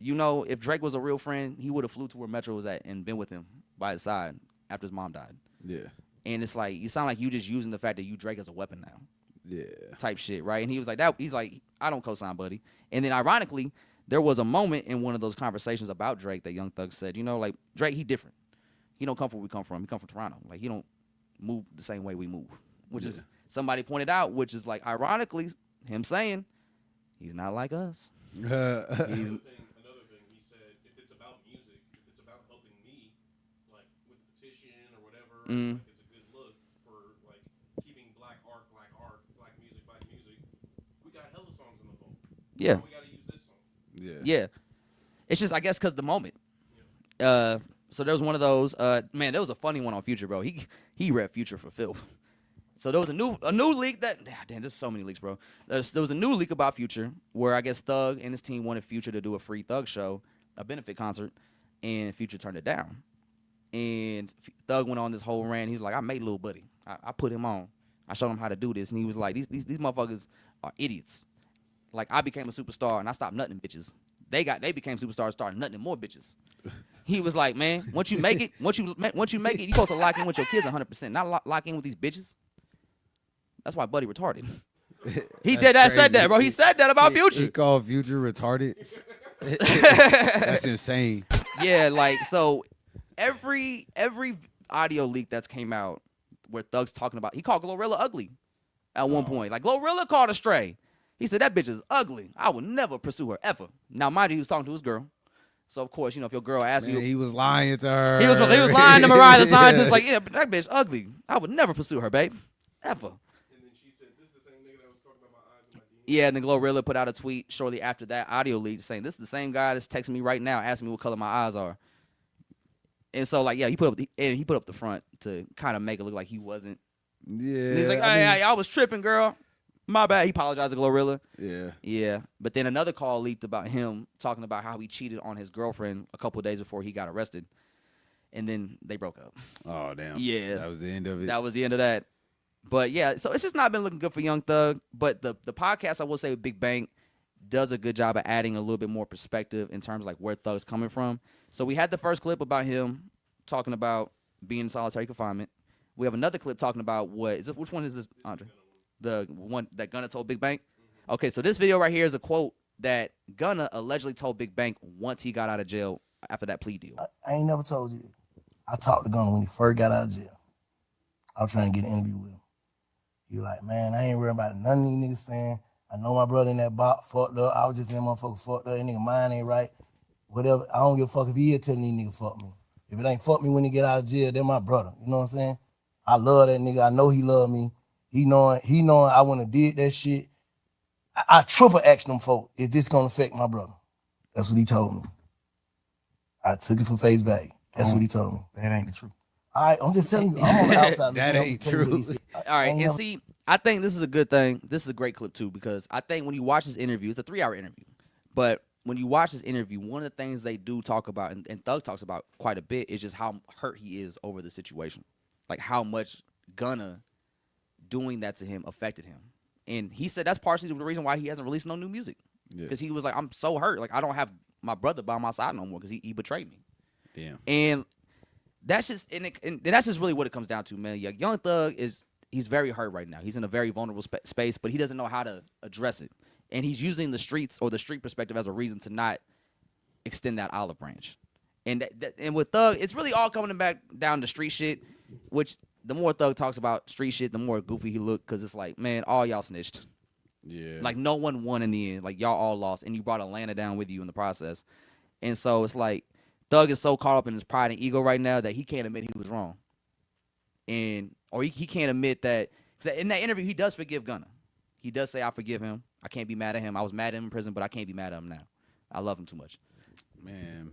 if Drake was a real friend, he would have flew to where Metro was at and been with him by his side after his mom died. Yeah. And it's like, you sound like you just using the fact that you Drake as a weapon now. Yeah. Type shit, right? And he was like, he's like, I don't co-sign, buddy. And then ironically, there was a moment in one of those conversations about Drake that Young Thug said, like, Drake, he different. He don't come from where we come from. He come from Toronto. Like, he don't move the same way we move. Which is, somebody pointed out, which is like, ironically, him saying, he's not like us. Another thing, he said, if it's about music, if it's about helping me, like with petition or whatever, like it's a good look for like keeping black music. We got hella songs in the vault. Yeah. We got to use this song. Yeah. It's just, I guess, because the moment. So there was one of those. Man, there was a funny one on Future, bro. He read Future for filth. So there was a new leak that, damn, there's so many leaks, bro. There was a new leak about Future where I guess Thug and his team wanted Future to do a free Thug show, a benefit concert, and Future turned it down. And Thug went on this whole rant. He was like, I made Lil Buddy. I put him on. I showed him how to do this. And he was like, these motherfuckers are idiots. Like, I became a superstar, and I stopped nutting bitches. They became superstars, started nutting more bitches. He was like, man, once you make it, you supposed to lock in with your kids 100%, not lock in with these bitches. That's why Buddy retarded. He said that, bro. He said that about Future. He called Future retarded. That's insane. Yeah, like, so every audio leak that's came out where Thug's talking about, he called Glorilla ugly at one point. Like, Glorilla called her stray. He said, that bitch is ugly. I would never pursue her, ever. Now, mind you, he was talking to his girl. So, of course, if your girl asks you. He was lying to her. He was lying to Mariah the Scientist. Like, yeah, but that bitch ugly. I would never pursue her, babe. Ever. And then she said, this is the same nigga that was talking about my eyes and my demons. Yeah, and then Glorilla put out a tweet shortly after that audio leak saying, this is the same guy that's texting me right now asking me what color my eyes are. And so, like, yeah, he put up the front to kind of make it look like he wasn't. Yeah. And he's like, I was tripping, girl. My bad. He apologized to Glorilla. Yeah. Yeah. But then another call leaked about him talking about how he cheated on his girlfriend a couple of days before he got arrested. And then they broke up. Oh, damn. Yeah. That was the end of it. That was the end of that. But yeah, so it's just not been looking good for Young Thug. But the podcast, I will say, with Big Bang does a good job of adding a little bit more perspective in terms of like where Thug's coming from. So we had the first clip about him talking about being in solitary confinement. We have another clip talking about which one is this, Andre? The one that Gunna told Big Bang? Okay, so this video right here is a quote that Gunna allegedly told Big Bang once he got out of jail after that plea deal. I ain't never told you this. I talked to Gunna when he first got out of jail. I was trying to get an interview with him. He like, man, I ain't worried about none of these niggas saying, I know my brother in that box fucked up. I was just in that motherfucker fucked up. That nigga mind ain't right. Whatever. I don't give a fuck if he is telling these niggas fuck me. If it ain't fuck me when he get out of jail, they're my brother. You know what I'm saying? I love that nigga. I know he love me. He knowing I wouldn't have did that shit. I triple asked them folk, is this gonna affect my brother? That's what he told me. I took it for face value. That's what he told me. That ain't the truth. All right, I'm just telling you, I'm on the outside. That ain't true. All right, and see, I think this is a good thing. This is a great clip, too, because I think when you watch this interview, it's a 3-hour interview, but when you watch this interview, one of the things they do talk about, and Thug talks about quite a bit, is just how hurt he is over the situation. Like, how much Gunna doing that to him affected him. And he said that's partially the reason why he hasn't released no new music. Because he was like, I'm so hurt. Like, I don't have my brother by my side no more because he betrayed me. Damn. And that's just and that's just really what it comes down to, man. Yeah, Young Thug he's very hurt right now. He's in a very vulnerable space, but he doesn't know how to address it. And he's using the streets or the street perspective as a reason to not extend that olive branch. And and with Thug, it's really all coming back down to street shit, which the more Thug talks about street shit, the more goofy he look, because it's like, man, all y'all snitched. Yeah. Like no one won in the end. Like y'all all lost, and you brought Atlanta down with you in the process. And so it's like Thug is so caught up in his pride and ego right now that he can't admit he was wrong, or he can't admit that. Cause in that interview, he does forgive Gunna. He does say, "I forgive him. I can't be mad at him. I was mad at him in prison, but I can't be mad at him now. I love him too much." Man.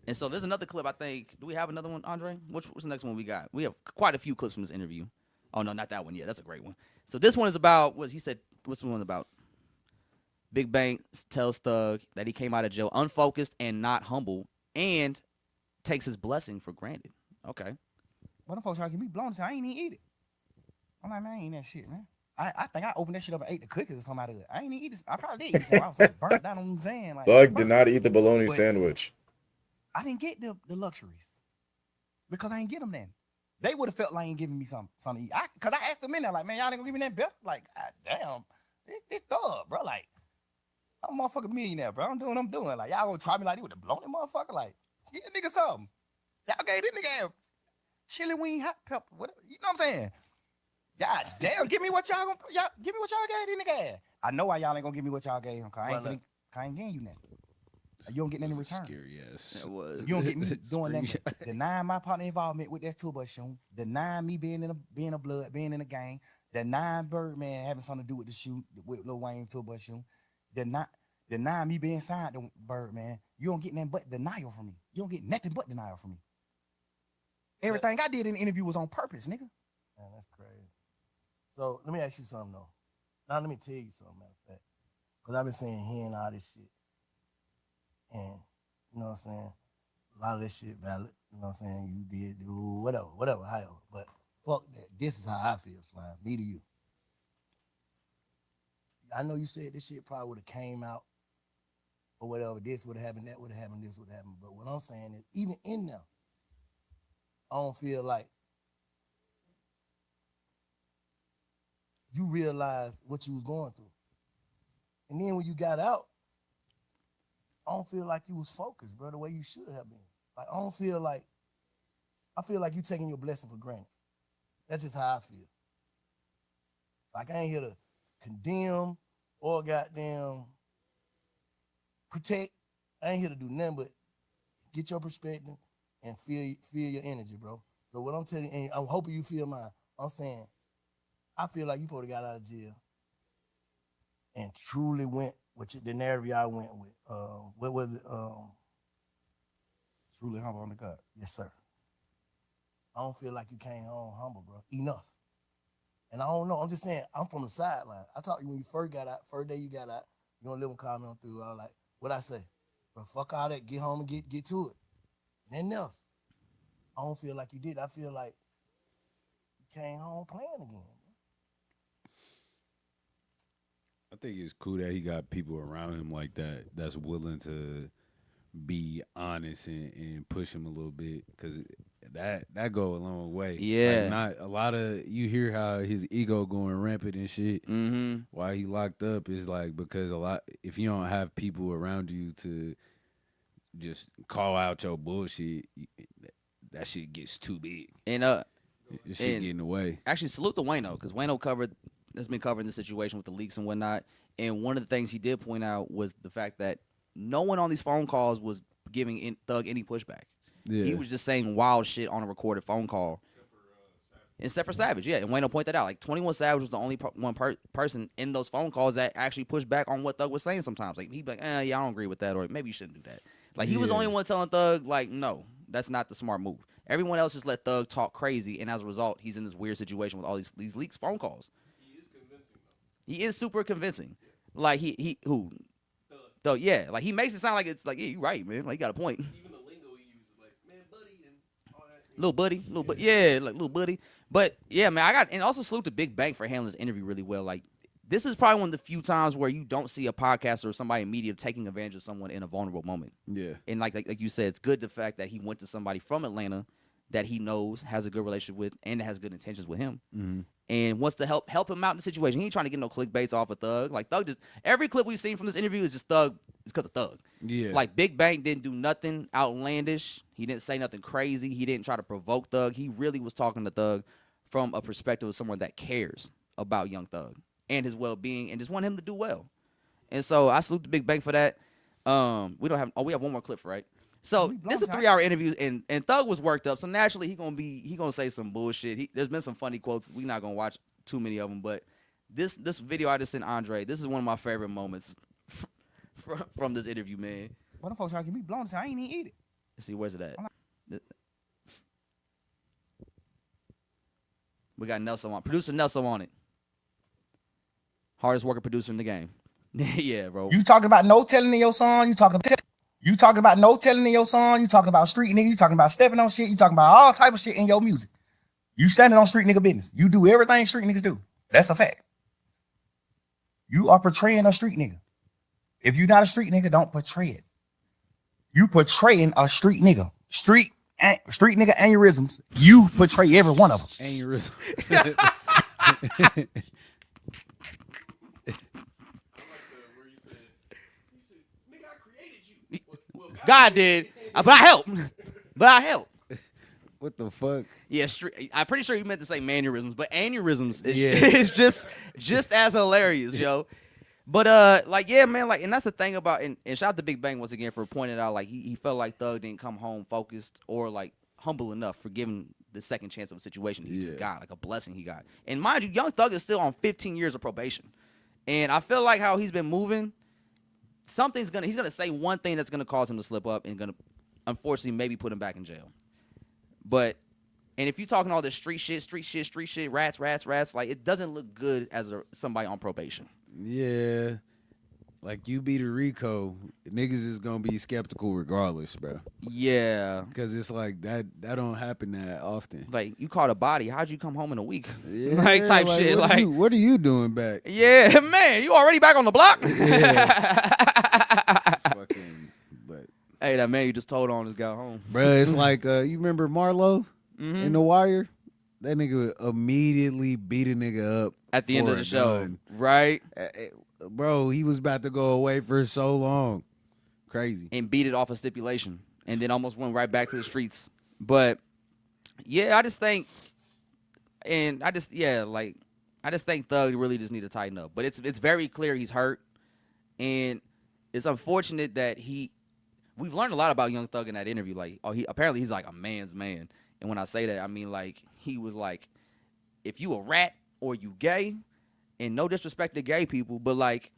And so there's another clip. I think. Do we have another one, Andre? What's the next one we got? We have quite a few clips from this interview. Oh no, not that one. Yeah, that's a great one. So this one is about what he said. What's the one about? Big Bang tells Thug that he came out of jail unfocused and not humble, and takes his blessing for granted. Okay. What the folks trying to get me blown? I ain't even eat it. I'm like, man, I ain't eating that shit, man. I think I opened that shit up and ate the cookies or something out of it. I ain't even eat it. I probably did eat some. I was like burnt down on what I'm saying. Like, Thug did not eat the bologna But- sandwich. I didn't get the luxuries because I ain't get them then. They would have felt like ain't giving me something to eat. Cause I asked them in there, like, man, y'all ain't gonna give me that bill? Like, God damn, this Thug, bro. Like, I'm a motherfucking millionaire, bro. I'm doing what I'm doing. Like, y'all gonna try me like this with the blown motherfucker? Like, get a nigga something. Y'all gave this nigga chili wing hot pepper. Whatever. You know what I'm saying? God damn, give me what y'all give me what y'all gave this nigga. I know why y'all ain't gonna give me what y'all gave him. Cause I ain't getting you nothing. You don't get nothing in return. Scary ass. That was. You don't get me doing that. Denying my partner involvement with that tour bus shoot. Denying me being in a gang. Denying Birdman having something to do with the shoot with Lil Wayne tour bus shoot. Denying me being signed to Birdman. You don't get nothing but denial from me. You don't get nothing but denial from me. Everything I did in the interview was on purpose, nigga. Man, that's crazy. So let me ask you something though. Now let me tell you something, matter of fact. Because I've been saying hearing all this shit. And you know what I'm saying? A lot of this shit valid. You know what I'm saying? You did do whatever, however. But fuck that. This is how I feel, Slime. Me to you. I know you said this shit probably would have came out or whatever. This would have happened, that would have happened, this would have happened. But what I'm saying is, even in there, I don't feel like you realized what you was going through. And then when you got out, I don't feel like you was focused, bro, the way you should have been. Like, I feel like you taking your blessing for granted. That's just how I feel. Like, I ain't here to condemn or goddamn protect. I ain't here to do nothing but get your perspective and feel your energy, bro. So what I'm telling you, and I'm hoping you feel mine, I'm saying, I feel like you probably got out of jail and truly went with the narrative I went with. What was it? Truly humble on the gut. Yes, sir. I don't feel like you came home humble, bro. Enough. And I don't know. I'm just saying, I'm from the sideline. I talked to you when you first got out, first day you got out, you gonna live and call me on through. I was like, what I say? Bro, fuck all that. Get home and get to it. Nothing else. I don't feel like you did. I feel like you came home playing again. I think it's cool that he got people around him like that that's willing to be honest and push him a little bit, because that go a long way. Yeah. Like, not a lot of, you hear how his ego going rampant and shit. Mm-hmm. Why he locked up is like because if you don't have people around you to just call out your bullshit, that shit gets too big. And This shit get in the way. actually salute to Wayno, because Wayno has been covering the situation with the leaks and whatnot. And one of the things he did point out was the fact that no one on these phone calls was giving Thug any pushback. Yeah. He was just saying wild shit on a recorded phone call. Except for Savage, yeah. And Wayno pointed that out. Like, 21 Savage was the only person in those phone calls that actually pushed back on what Thug was saying sometimes. Like, he'd be like, yeah, I don't agree with that, or maybe you shouldn't do that. Like, he was the only one telling Thug, like, no, that's not the smart move. Everyone else just let Thug talk crazy, and as a result, he's in this weird situation with all these leaks phone calls. He is convincing, though. He is super convincing. Like, Thug, yeah. Like, he makes it sound like it's like, yeah, you're right, man. Like, you got a point. Even the lingo he uses, like, man, buddy, and all that. Little buddy, yeah, like little buddy. But yeah, man, and also salute to Big Bang for handling this interview really well. Like, this is probably one of the few times where you don't see a podcaster or somebody in media taking advantage of someone in a vulnerable moment. Yeah. And like you said, it's good the fact that he went to somebody from Atlanta that he knows has a good relationship with and has good intentions with him, and wants to help him out in the situation. He ain't trying to get no clickbaits off of Thug. Like, Thug just, every clip we've seen from this interview is just Thug. It's because of Thug. Yeah. Like, Big Bang didn't do nothing outlandish. He didn't say nothing crazy. He didn't try to provoke Thug. He really was talking to Thug from a perspective of someone that cares about young Thug and his well-being, and just want him to do well. And so I salute the Big Bang for that. We have one more clip, right? So this is a 3-hour interview, and Thug was worked up. So naturally he gonna say some bullshit. There's been some funny quotes. We're not gonna watch too many of them, but this video I just sent Andre. This is one of my favorite moments from this interview, man. What the folks trying to get me blown? I ain't even eat it. Let's see, where's it at? We got Nelson on, producer Nelson on it. Hardest working producer in the game. Yeah, bro. You talking about no telling in your song? You talking about no telling in your song? You talking about street nigga? You talking about stepping on shit? You talking about all type of shit in your music? You standing on street nigga business. You do everything street niggas do. That's a fact. You are portraying a street nigga. If you're not a street nigga, don't portray it. You portraying a street nigga. Street nigga aneurysms. You portray every one of them. Aneurysm. God did, but I helped. What the fuck? Yeah, I'm pretty sure you meant to say mannerisms, but aneurysms is, Yeah. is just as hilarious, yo. But like, yeah, man, like, and that's the thing about, and shout out to Big Bang once again for pointing out, like, he felt like Thug didn't come home focused or like humble enough for giving the second chance of a situation he just got, like a blessing he got. And mind you, Young Thug is still on 15 years of probation, and I feel like how he's been moving, he's gonna say one thing that's gonna cause him to slip up and gonna, unfortunately, maybe put him back in jail. But, and if you're talking all this street shit, rats, like, it doesn't look good as somebody on probation. Yeah. Like, you beat a Rico, niggas is gonna be skeptical regardless, bro. Yeah. Because it's like, that don't happen that often. Like, you caught a body. How'd you come home in a week? Yeah, like, type shit. What are you doing back? Yeah, man, you already back on the block? Yeah. Fucking, but. Hey, that man you just told on just got home. Bruh, it's like, you remember Marlo in The Wire? That nigga immediately beat a nigga up at the end of the show, right? Bro, he was about to go away for so long. Crazy. And beat it off a stipulation. And then almost went right back to the streets. But, yeah, I just think Thug really just need to tighten up. But it's very clear he's hurt. And it's unfortunate that we've learned a lot about Young Thug in that interview. Like, apparently he's like a man's man. And when I say that, I mean, like, he was like, if you a rat or you gay, and no disrespect to gay people, but, like,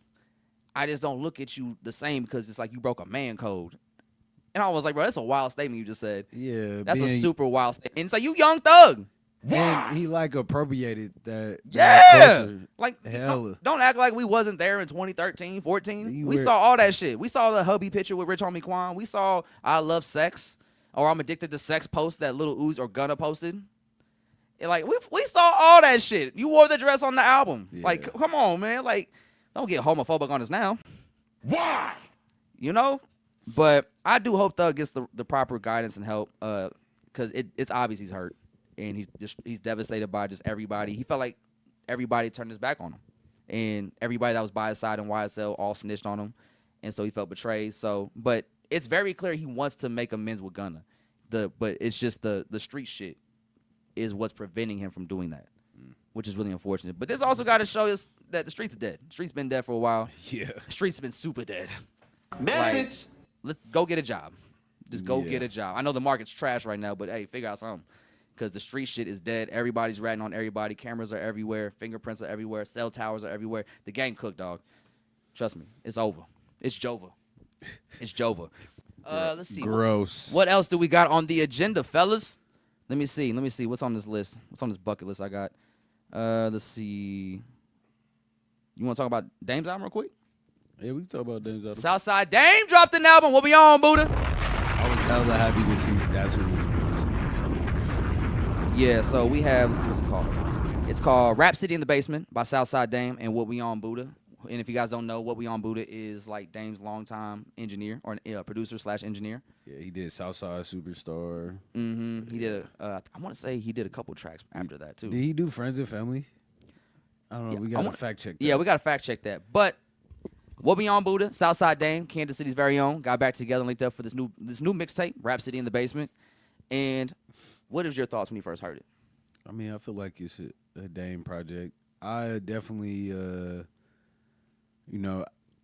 I just don't look at you the same because it's like you broke a man code. And I was like, bro, that's a wild statement you just said. Yeah. That's a super wild statement. And it's like, you Young Thug. And he, like, appropriated that. Yeah. That culture. Like, hella. Don't act like we wasn't there in 2013, 14. We saw all that shit. We saw the hubby picture with Rich Homie Quan. We saw I Love Sex or I'm Addicted to Sex post that Lil Uzi or Gunna posted. And like, we saw all that shit. You wore the dress on the album. Yeah. Like, come on, man. Like, don't get homophobic on us now. Why? You know? But I do hope Thug gets the proper guidance and help because it's obvious he's hurt. And he's devastated by just everybody. He felt like everybody turned his back on him. And everybody that was by his side in YSL all snitched on him. And so he felt betrayed. So, but it's very clear he wants to make amends with Gunna. But it's just the street shit is what's preventing him from doing that, which is really unfortunate. But this also got to show us that the streets are dead. The streets been dead for a while. Yeah. The streets been super dead. Message. Like, let's go get a job. Just go get a job. I know the market's trash right now, but hey, figure out something. Because the street shit is dead. Everybody's ratting on everybody. Cameras are everywhere. Fingerprints are everywhere. Cell towers are everywhere. The game cooked, dog. Trust me. It's over. It's Jova. It's Jova. Let's see. Gross. What else do we got on the agenda, fellas? Let me see. What's on this list? What's on this bucket list I got? Let's see. You want to talk about Dame's album real quick? Yeah, we can talk about Dame's album. Southside Dame dropped an album. What we on, Buddha? I was hella happy to see that's who he was producing. Yeah, so we have, let's see what's it called. It's called Rap City in the Basement by Southside Dame and What We On Buddha. And if you guys don't know, What We On Buddha is like Dame's longtime engineer or producer / engineer. Yeah, he did Southside Superstar. Mm-hmm. He did I want to say he did a couple tracks after that too. Did he do Friends and Family? I don't know. We got to fact check that. Yeah, we got to fact check that. But What We On Buddha, Southside Dame, Kansas City's very own, got back together and linked up for this new mixtape, Rap City in the Basement. And what is your thoughts when you first heard it? I mean, I feel like it's a Dame project. I definitely,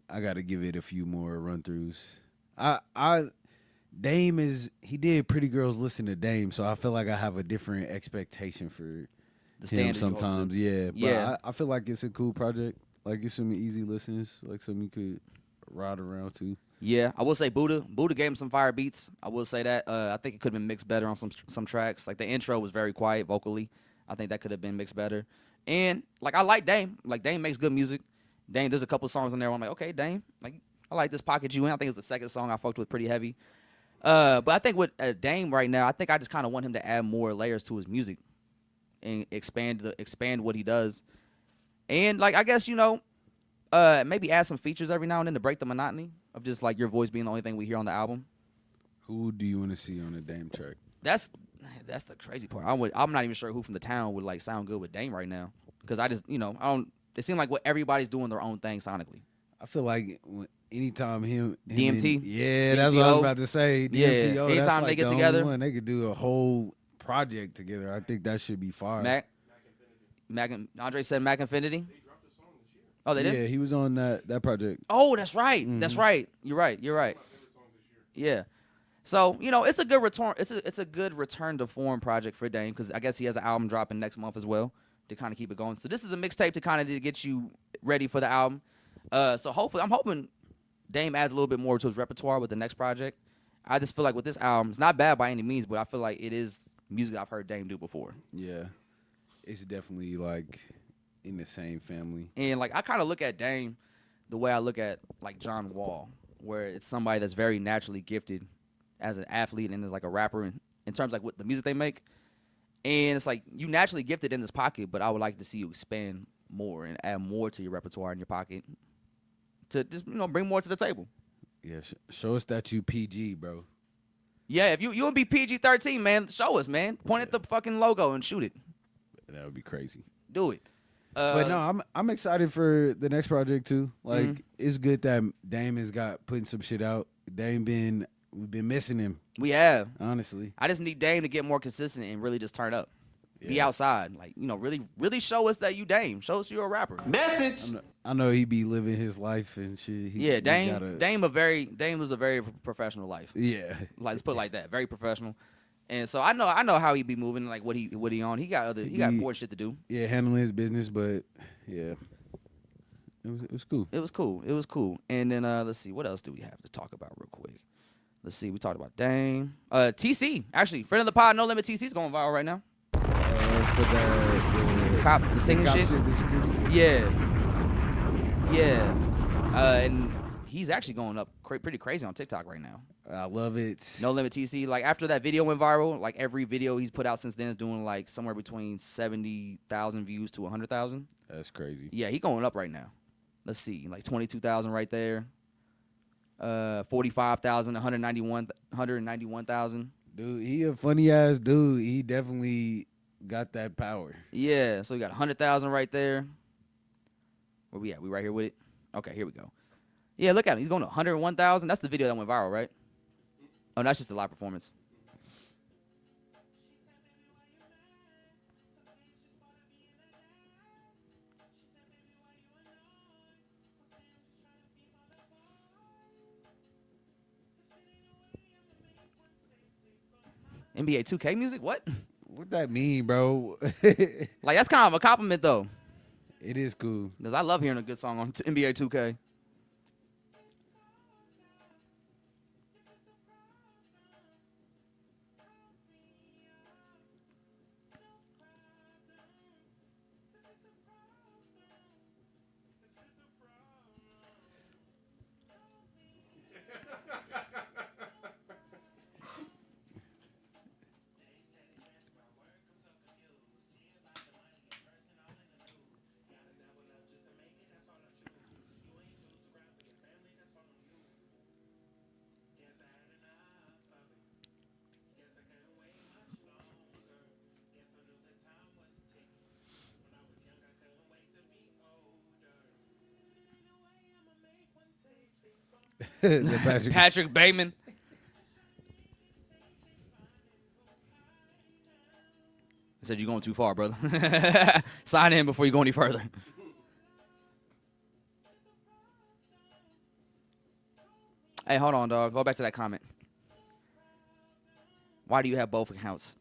I got to give it a few more run throughs. Dame he did Pretty Girls Listen to Dame, so I feel like I have a different expectation for The him standard you hold sometimes. to. Yeah, but Yeah. I feel like it's a cool project. Like it's some easy listens, like something you could ride around to. Yeah, I will say Buddha gave him some fire beats. I will say that. I think it could have been mixed better on some tracks. Like the intro was very quiet vocally. I think that could have been mixed better. And like I like Dame. Like Dame makes good music. Dame, there's a couple songs in there where I'm like, okay, Dame, like I like this Pocket You In. I think it's the second song I fucked with pretty heavy. But I think with Dame right now, I think I just kind of want him to add more layers to his music and expand what he does. And like I guess maybe add some features every now and then to break the monotony of just like your voice being the only thing we hear on the album. Who do you want to see on a Dame track? That's the crazy part. I'm not even sure who from the town would like sound good with Dame right now because I just I don't. It seems like what everybody's doing their own thing sonically. I feel like anytime him DMT? and, yeah, that's what I was about to say. Yeah, DMTO, that's anytime like they get the together. only one. They could do a whole project together. I think that should be fire. Andre said Mac Infinity. Oh, they did. Yeah, he was on that project. Oh, that's right. That's right. You're right. Yeah. So it's a good return. It's a good return to form project for Dame because I guess he has an album dropping next month as well to kind of keep it going. So this is a mixtape to kind of get you ready for the album. So hopefully, I'm hoping Dame adds a little bit more to his repertoire with the next project. I just feel like with this album, it's not bad by any means, but I feel like it is music I've heard Dame do before. Yeah, it's definitely like in the same family. And like I kind of look at Dame the way I look at like John Wall, where it's somebody that's very naturally gifted as an athlete and as like a rapper in terms of like what the music they make. And it's like you naturally gifted in this pocket, but I would like to see you expand more and add more to your repertoire in your pocket to just bring more to the table. Yeah, show us that you PG, bro. Yeah, if you would be PG-13, man, show us, man. Point at the fucking logo and shoot it. That would be crazy. Do it. But no, I'm excited for the next project too. Like it's good that Dame has got putting some shit out. We've been missing him. We have. Honestly. I just need Dame to get more consistent and really just turn up. Yeah. Be outside. Like, really show us that you Dame. Show us you're a rapper. Message. I know he be living his life and shit. Dame lives a very professional life. Yeah. Like, let's put it like that. Very professional. And so I know how he be moving, like what he on. He got important shit to do. Yeah, handling his business, but yeah. It was cool. It was cool. And then let's see, what else do we have to talk about real quick? Let's see, we talked about Dame. TC, actually, friend of the pod, No Limit TC's going viral right now. For The singing shit. The security. Yeah. And he's actually going up pretty crazy on TikTok right now. I love it. No Limit TC. Like after that video went viral, like every video he's put out since then is doing like somewhere between 70,000 views to 100,000. That's crazy. Yeah, he going up right now. Let's see, like 22,000 right there. 45,000, 191,000. Dude, he a funny ass dude. He definitely got that power. Yeah, so we got 100,000 right there. Where we at? We right here with it? Okay, here we go. Yeah, look at him. He's going to 101,000. That's the video that went viral, right? Oh, that's just the live performance. NBA 2K music? What? What that mean, bro? Like, that's kind of a compliment, though. It is cool. Because I love hearing a good song on NBA 2K. Patrick Bateman. said you're going too far, brother. Sign in before you go any further. Hey, hold on, dog. Go back to that comment. Why do you have both accounts?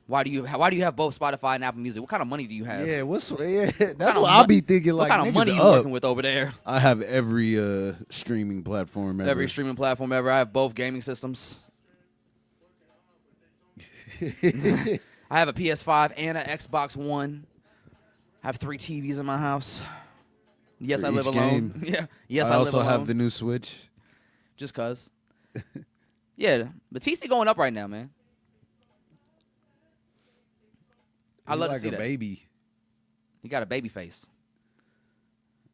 Why do you have both Spotify and Apple Music? What kind of money do you have? Yeah, that's what I'll be thinking. What Like, kind of money you up. working with over there? I have every streaming platform ever. Every streaming platform ever. I have both gaming systems. I have a PS5 and an Xbox One. I have 3 TVs in my house. Yes, For I live each alone. game. Yeah. Yes, I I live also alone. have the new Switch. Just cause. Yeah, but TC going up right now, man. I He's love like to see a that. baby. He got a baby face.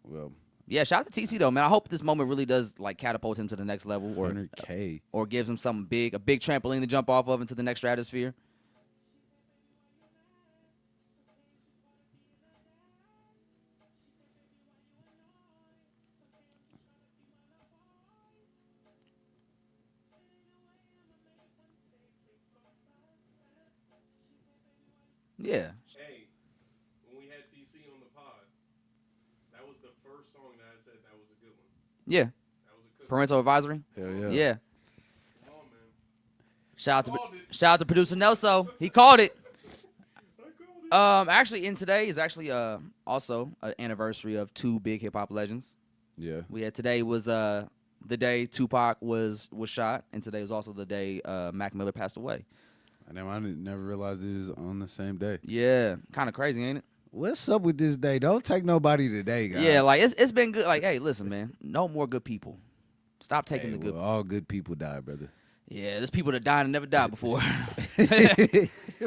Well, Yeah, shout out to TC though, man. I hope this moment really does like catapult him to the next level, 100K. or gives him something big, a big trampoline to jump off of into the next stratosphere. Yeah. Hey, when we had TC on the pod, that was the first song that I said that was a good one. Yeah. That was a good Parental advisory. Hell yeah. Yeah. Come on, man. Shout Called it. out to producer Nelso. He called it. I called it. Actually, in today is actually also an anniversary of 2 big hip hop legends. Yeah. We had today was the day Tupac was shot, and today was also the day Mac Miller passed away. I never realized it was on the same day. Yeah, kind of crazy, ain't it? What's up with this day? Don't take nobody today, guys. Yeah, like it's been good. Like, hey, listen, man, no more good people. Stop taking the good. All good people die, brother. Yeah, there's people that died and never died before.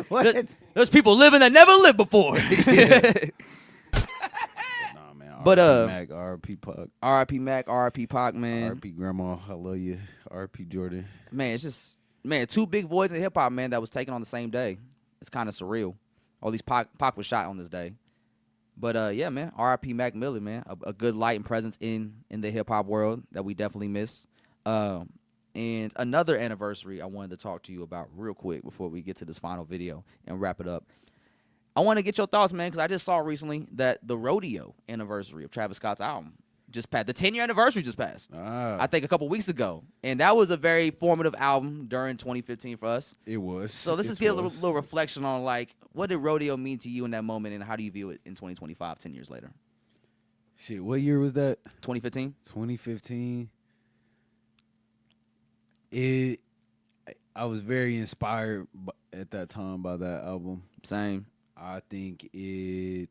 What? There's people living that never lived before. Nah, man. But, R.I.P. Mac, R.I.P. Puck, R.I.P. Mac, R.I.P. Pac, man. R.I.P. Grandma, I love you. R.I.P. Jordan. Man, it's just 2 big voids in hip hop, man, that was taken on the same day. It's kind of surreal. Or at least Pac was shot on this day. But yeah, man, R.I.P. Mac Miller, man, a good light and presence in the hip hop world that we definitely miss. And another anniversary I wanted to talk to you about real quick before we get to this final video and wrap it up. I want to get your thoughts, man, because I just saw recently that the Rodeo anniversary of Travis Scott's album just passed. The 10-year anniversary just passed. I think a couple weeks ago. And that was a very formative album during 2015 for us. It was. So let's just get a little reflection on, like, what did Rodeo mean to you in that moment, and how do you view it in 2025, 10 years later? Shit, what year was that? 2015? 2015. I was very inspired at that time by that album. Same. I think it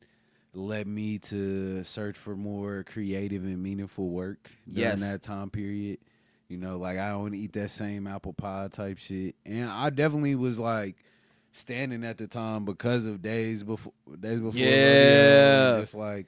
led me to search for more creative and meaningful work during that time period. You know, like, I don't eat that same apple pie type shit. And I definitely was like standing at the time because of days before Yeah. just like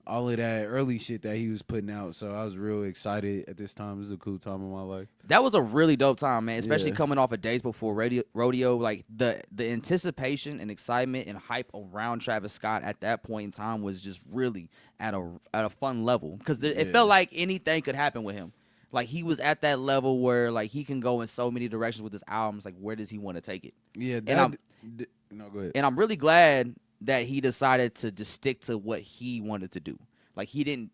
all of that early shit that he was putting out. So I was real excited at this time. It was a cool time in my life. That was a really dope time, man, especially Yeah. coming off of Days Before Rodeo. Like, the anticipation and excitement and hype around Travis Scott at that point in time was just really at a fun level, because it felt like anything could happen with him. Like, he was at that level where, like, he can go in so many directions with his albums. Like, where does he want to take it? Yeah, no, go ahead. And I'm really glad that he decided to just stick to what he wanted to do. Like, he didn't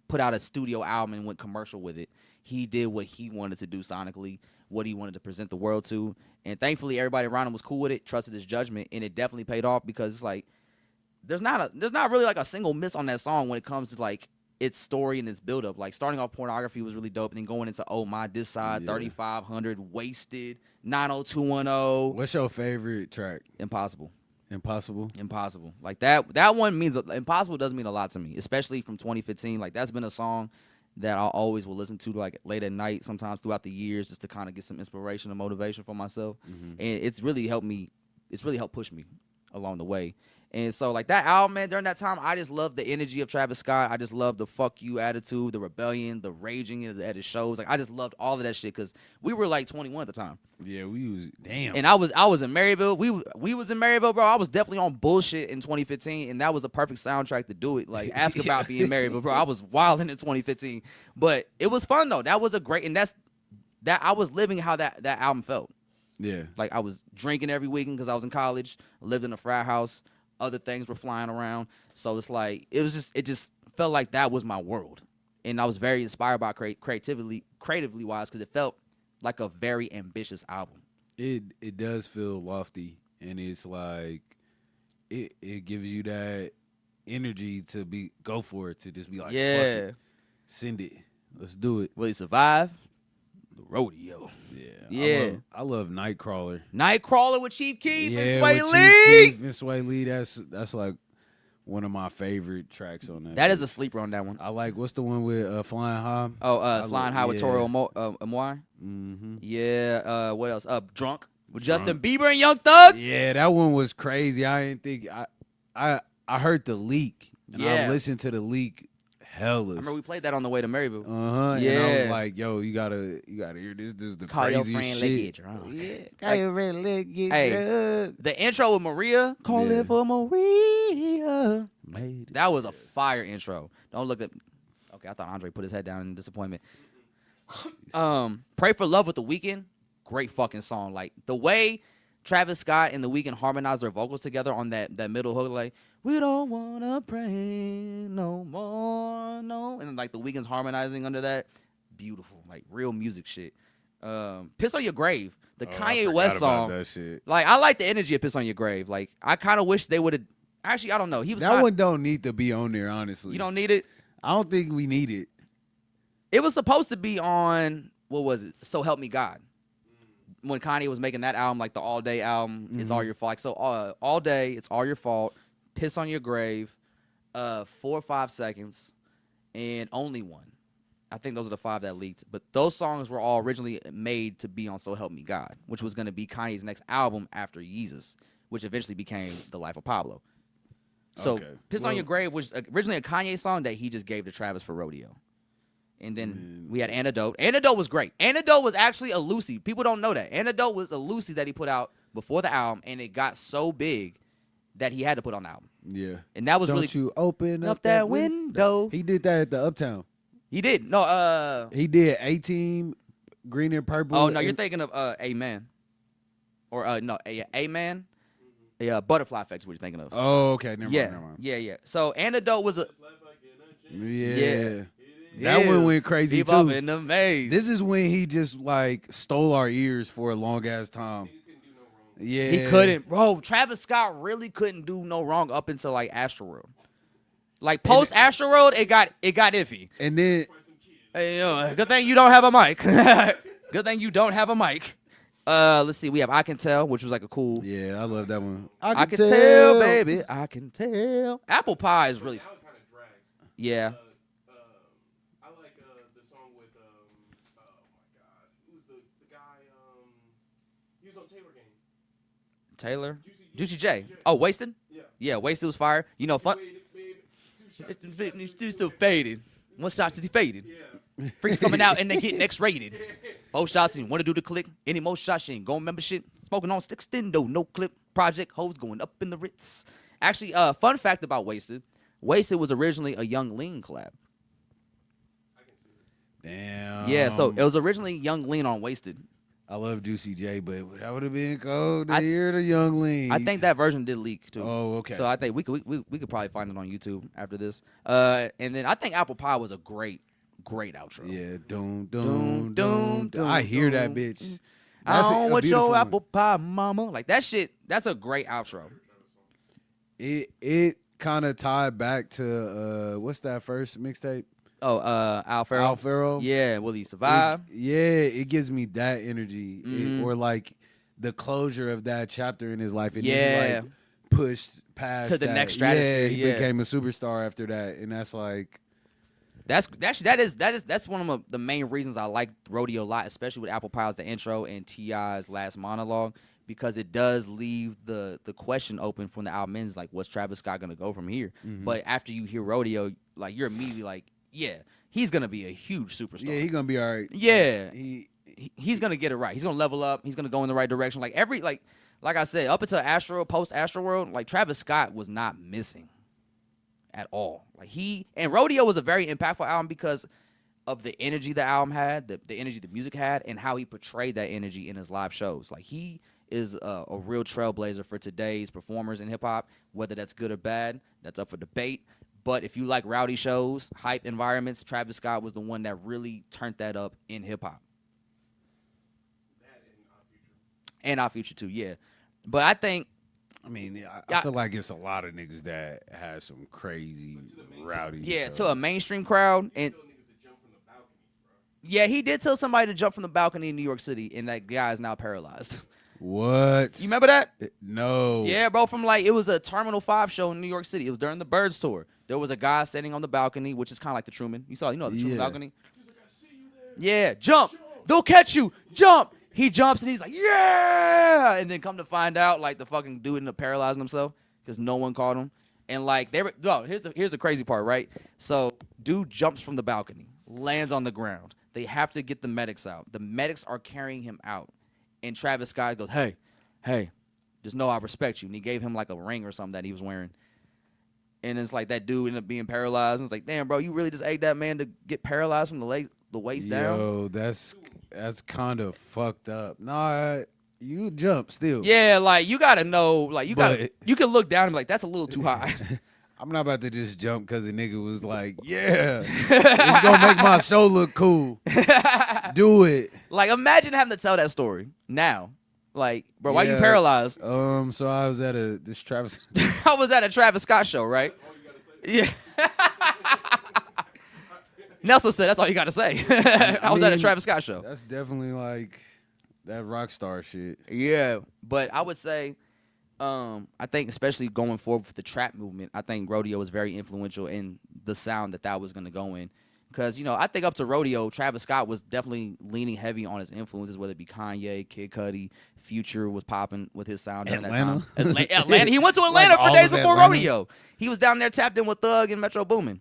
put out a studio album and went commercial with it. He did what he wanted to do sonically, what he wanted to present the world to. And thankfully, everybody around him was cool with it, trusted his judgment, and it definitely paid off, because it's like there's not really like a single miss on that song when it comes to like its story and its build up. Like, starting off Pornography was really dope, and then going into Oh My This Side, 3500, Wasted, 90210. What's your favorite track? Impossible. Impossible. Like, that one means Impossible does mean a lot to me, especially from 2015. Like, that's been a song that I always will listen to, like, late at night, sometimes throughout the years, just to kind of get some inspiration and motivation for myself. And it's really helped me. It's really helped push me along the way. And so, like, that album, man, during that time, I just loved the energy of Travis Scott. I just loved the fuck you attitude, the rebellion, the raging at his shows. Like, I just loved all of that shit, because we were like 21 at the time. Yeah, we was damn. And I was in Maryville. We was in Maryville, bro. I was definitely on bullshit in 2015, and that was the perfect soundtrack to do it. Like, ask about being in Maryville, bro. I was wilding in 2015, but it was fun though. That was a great, and that I was living how that album felt. Yeah. Like I was drinking every weekend because I was in college, lived in a frat house, other things were flying around. So it's like it just felt like that was my world. And I was very inspired by creatively wise because it felt like a very ambitious album. It does feel lofty, and it's like it gives you that energy to go for it, to just be like, fuck it. Send it. Let's do it. Will he survive? The rodeo. Yeah. I love Nightcrawler. Nightcrawler with Chief Keef and Sway with Lee. Chief Keef and Sway Lee. That's like one of my favorite tracks on that. That is a sleeper on that one. I like, what's the one with Flying High? Oh, Flying High with Toro Amoy. Mm-hmm. Yeah. What else? Drunk with Justin Bieber and Young Thug. Yeah, that one was crazy. I didn't think I heard the leak. And I listened to the leak. Hellas. I remember we played that on the way to Maryville. Yeah. And I was like, yo, you gotta hear this. This is the Call your craziest friend, shit. let's get drunk. Yeah. Call your friend, let's get drunk. The intro with Maria. Call it for Maria. That was a fire intro. Don't look at. Okay, I thought Andre put his head down in disappointment. Pray for Love with The Weeknd. Great fucking song. Like the way Travis Scott and The Weeknd harmonized their vocals together on that middle hook, like we don't wanna pray no more, no, and like The Weeknd's harmonizing under that, beautiful, like real music shit. Piss on Your Grave, the Kanye West song. That shit. Like I like the energy of Piss on Your Grave. Like I kind of wish they would have. Actually, I don't know. He was That one don't need to be on there, honestly. You don't need it. I don't think we need it. It was supposed to be on, what was it? So Help Me God. When Kanye was making that album, like the All Day album, It's All Your Fault. Like, so All Day, It's All Your Fault, Piss on Your Grave, 4 or 5 Seconds, and Only One. I think those are the 5 that leaked. But those songs were all originally made to be on So Help Me God, which was going to be Kanye's next album after Yeezus, which eventually became The Life of Pablo. So Piss on Your Grave was originally a Kanye song that he just gave to Travis for Rodeo. And then we had Antidote. Antidote was great. Antidote was actually a Lucy. People don't know that. Antidote was a Lucy that he put out before the album, and it got so big that he had to put on the album. Yeah. And that was Don't really... you open up that window. He did that at the Uptown. He did. No, He did A-Team, Green and Purple. Oh, no, you're thinking of Amen. Or, no, Amen. Yeah, Butterfly Effect is what you're thinking of. Oh, okay. Never mind. Yeah. So Antidote was a... Yeah. That one went crazy too. In the maze. This is when he just like stole our ears for a long ass time. Yeah, he couldn't, bro. Travis Scott really couldn't do no wrong up until like Astroworld. Like post Astroworld, it got iffy. And then, hey, good thing you don't have a mic. Good thing you don't have a mic. Let's see. We have I Can Tell, which was like a cool. Yeah, I love that one. I can tell, baby. I can tell. Apple Pie is really. Now it kind of drags. Yeah. I like the song with oh my god, who's the guy? He was on Taylor Gang. Taylor. Juicy J. Oh, Wasted. Yeah, Wasted was fire. You know, fun. It's still faded. 1 shot since he faded. Yeah. Freaks coming out and they getting X-rated. Both shots and want to do the click. Any more shots, she ain't going remember shit. Smoking on stick stendo, no clip. Project hoes going up in the Ritz. Actually, fun fact about Wasted. Wasted was originally a Young Lean collab. Damn. Yeah, so it was originally Young Lean on Wasted. I love Juicy J, but that would have been cold to hear the Young Lean. I think that version did leak too. Oh, okay. So I think we could probably find it on YouTube after this. And then I think Apple Pie was a great outro. Yeah, doom. I hear that bitch. I don't want your beautiful apple pie, mama. Like that shit. That's a great outro. It kind of tied back to what's that first mixtape? Oh, Al Farrell. Al Farrell. Yeah, Will He Survive? It gives me that energy, Mhm. or like the closure of that chapter in his life, and Yeah. then he, like, pushed past To the that. next stratosphere, He yeah. became a superstar after that, and that's like. That's one of the main reasons I like Rodeo a lot, especially with Apple Pie's the intro and T.I.'s last monologue, because it does leave the question open from the album ends, like what's Travis Scott gonna go from here? Mhm. But after you hear Rodeo, like you're immediately like, yeah, he's gonna be a huge superstar. Yeah, he's gonna be all right. Yeah, he's gonna get it right. He's gonna level up. He's gonna go in the right direction. Like like I said, up until post Astroworld, like Travis Scott was not missing at all. Like Rodeo was a very impactful album because of the energy the album had, the energy the music had, and how he portrayed that energy in his live shows. Like, he is a real trailblazer for today's performers in hip-hop. Whether that's good or bad, that's up for debate. But if you like rowdy shows, hype environments, Travis Scott was the one that really turned that up in hip-hop. And Our Future too, yeah. But I think, I mean, I feel like it's a lot of niggas that has some crazy rowdy. yeah, shows. to a mainstream crowd, and yeah, he did tell somebody to jump from the balcony in New York City, and that guy is now paralyzed. What? You remember that? No. Yeah, bro. From like, it was a Terminal 5 show in New York City. It was during the Birds tour. There was a guy standing on the balcony, which is kind of like the Truman. You saw, the Truman balcony. Yeah, jump. They'll catch you. Jump. He jumps and he's like, yeah, and then come to find out, like, the fucking dude ended up paralyzing himself because no one caught him. And like, here's the crazy part, right? So, dude jumps from the balcony, lands on the ground. They have to get the medics out. The medics are carrying him out. And Travis Scott goes, hey, just know I respect you. And he gave him like a ring or something that he was wearing. And it's like that dude ended up being paralyzed. And it's like, damn, bro, you really just egged that man to get paralyzed from the waist down? Yo, that's kind of fucked up. Nah, you jump still. Yeah, like, you got to know, like, you can look down and be like, that's a little too high. I'm not about to just jump because a nigga was like, yeah, it's going to make my show look cool. Do it. Like, imagine having to tell that story now. Like, bro, why you paralyzed? So I was at this Travis. I was at a Travis Scott show, right? Yeah. Nelson said that's all you got to say. I was at a Travis Scott show. That's definitely like that rock star shit. Yeah, but I would say, I think especially going forward with the trap movement, I think Rodeo was very influential in the sound that was going to go in. Because, I think up to Rodeo, Travis Scott was definitely leaning heavy on his influences, whether it be Kanye, Kid Cudi, Future was popping with his sound during that time. Atlanta. He went to Atlanta for days before Rodeo. He was down there tapped in with Thug and Metro Boomin.